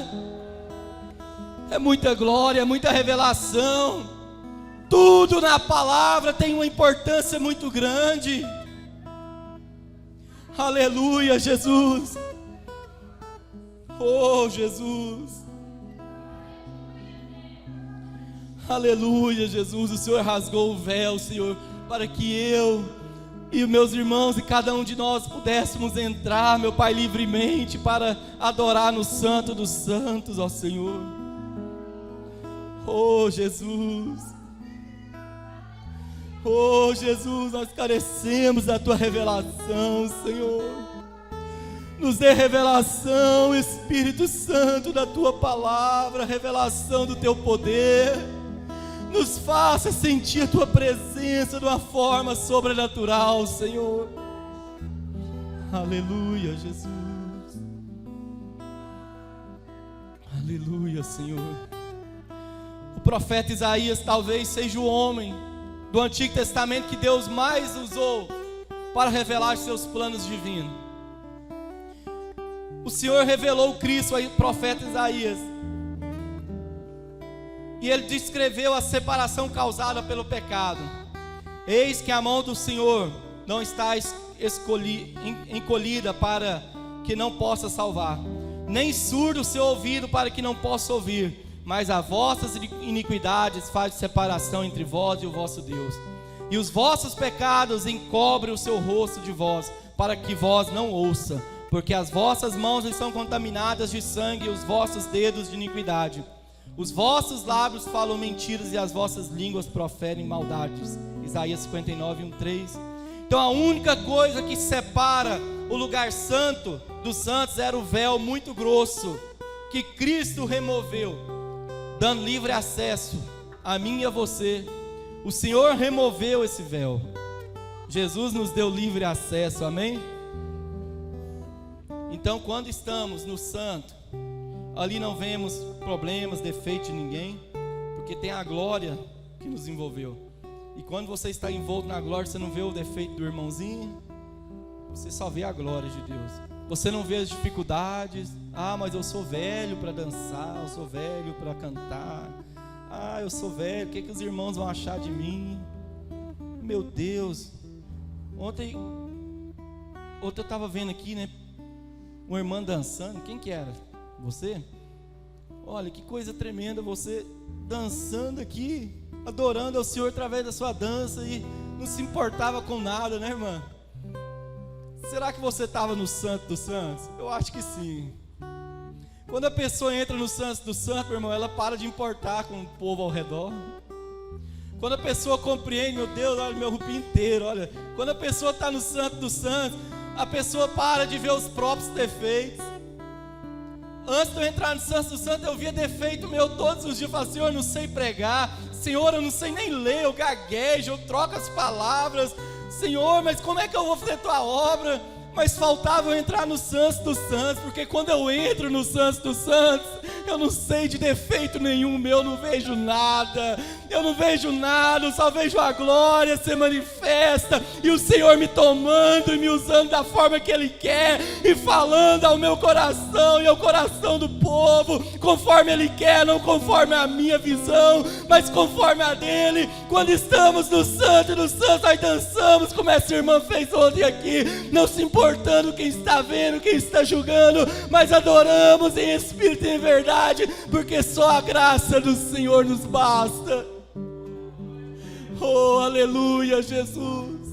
É muita glória, é muita revelação, tudo na palavra tem uma importância muito grande. Aleluia, Jesus! Oh, Jesus! Aleluia, Jesus, o Senhor rasgou o véu, Senhor, para que eu e meus irmãos e cada um de nós pudéssemos entrar, meu Pai, livremente para adorar no Santo dos Santos, ó Senhor. Oh, Jesus. Oh, Jesus, nós carecemos da Tua revelação, Senhor. Nos dê revelação, Espírito Santo, da Tua palavra, revelação do Teu poder. Nos faça sentir a Tua presença de uma forma sobrenatural, Senhor. Aleluia, Jesus. Aleluia, Senhor. O profeta Isaías talvez seja o homem do Antigo Testamento que Deus mais usou para revelar seus planos divinos. O Senhor revelou o Cristo ao profeta Isaías, e ele descreveu a separação causada pelo pecado. Eis que a mão do Senhor não está encolhida para que não possa salvar, nem surdo o seu ouvido para que não possa ouvir, mas as vossas iniquidades fazem separação entre vós e o vosso Deus, e os vossos pecados encobrem o seu rosto de vós, para que vós não ouça, porque as vossas mãos estão contaminadas de sangue, e os vossos dedos de iniquidade. Os vossos lábios falam mentiras, e as vossas línguas proferem maldades. Isaías 59, 1-3. Então a única coisa que separa o lugar santo dos santos era o véu muito grosso, que Cristo removeu, dando livre acesso a mim e a você. O Senhor removeu esse véu, Jesus nos deu livre acesso, amém? Então quando estamos no santo, ali não vemos problemas, defeitos de ninguém, porque tem a glória que nos envolveu. E quando você está envolto na glória, você não vê o defeito do irmãozinho, você só vê a glória de Deus. Você não vê as dificuldades. Ah, mas eu sou velho para dançar, eu sou velho para cantar. Ah, eu sou velho, o que os irmãos vão achar de mim? Meu Deus. Ontem eu estava vendo aqui, né, uma irmã dançando. Quem que era? Você? Olha que coisa tremenda, você dançando aqui, adorando ao Senhor através da sua dança, e não se importava com nada, né, irmã? Será que você estava no Santo dos Santos? Eu acho que sim. Quando a pessoa entra no Santo dos Santos, meu irmão, ela para de importar com o povo ao redor. Quando a pessoa compreende, meu Deus, olha meu rupinho inteiro, olha. Quando a pessoa está no Santo dos Santos, a pessoa para de ver os próprios defeitos. Antes de eu entrar no Santo dos Santos, eu via defeito meu todos os dias. Eu falava, Senhor, eu não sei pregar. Senhor, eu não sei nem ler, eu gaguejo, eu troco as palavras. Senhor, mas como é que eu vou fazer tua obra? Mas faltava eu entrar no Santos dos Santos, porque quando eu entro no Santos dos Santos, eu não sei de defeito nenhum meu, não vejo nada, eu só vejo a glória ser manifesta, e o Senhor me tomando e me usando da forma que Ele quer, e falando ao meu coração e ao coração do povo, conforme Ele quer, não conforme a minha visão, mas conforme a dEle. Quando estamos no Santo e no Santo, nós dançamos, como essa irmã fez ontem aqui, não se importando quem está vendo, quem está julgando, mas adoramos em espírito e em verdade, porque só a graça do Senhor nos basta. Oh, aleluia, Jesus.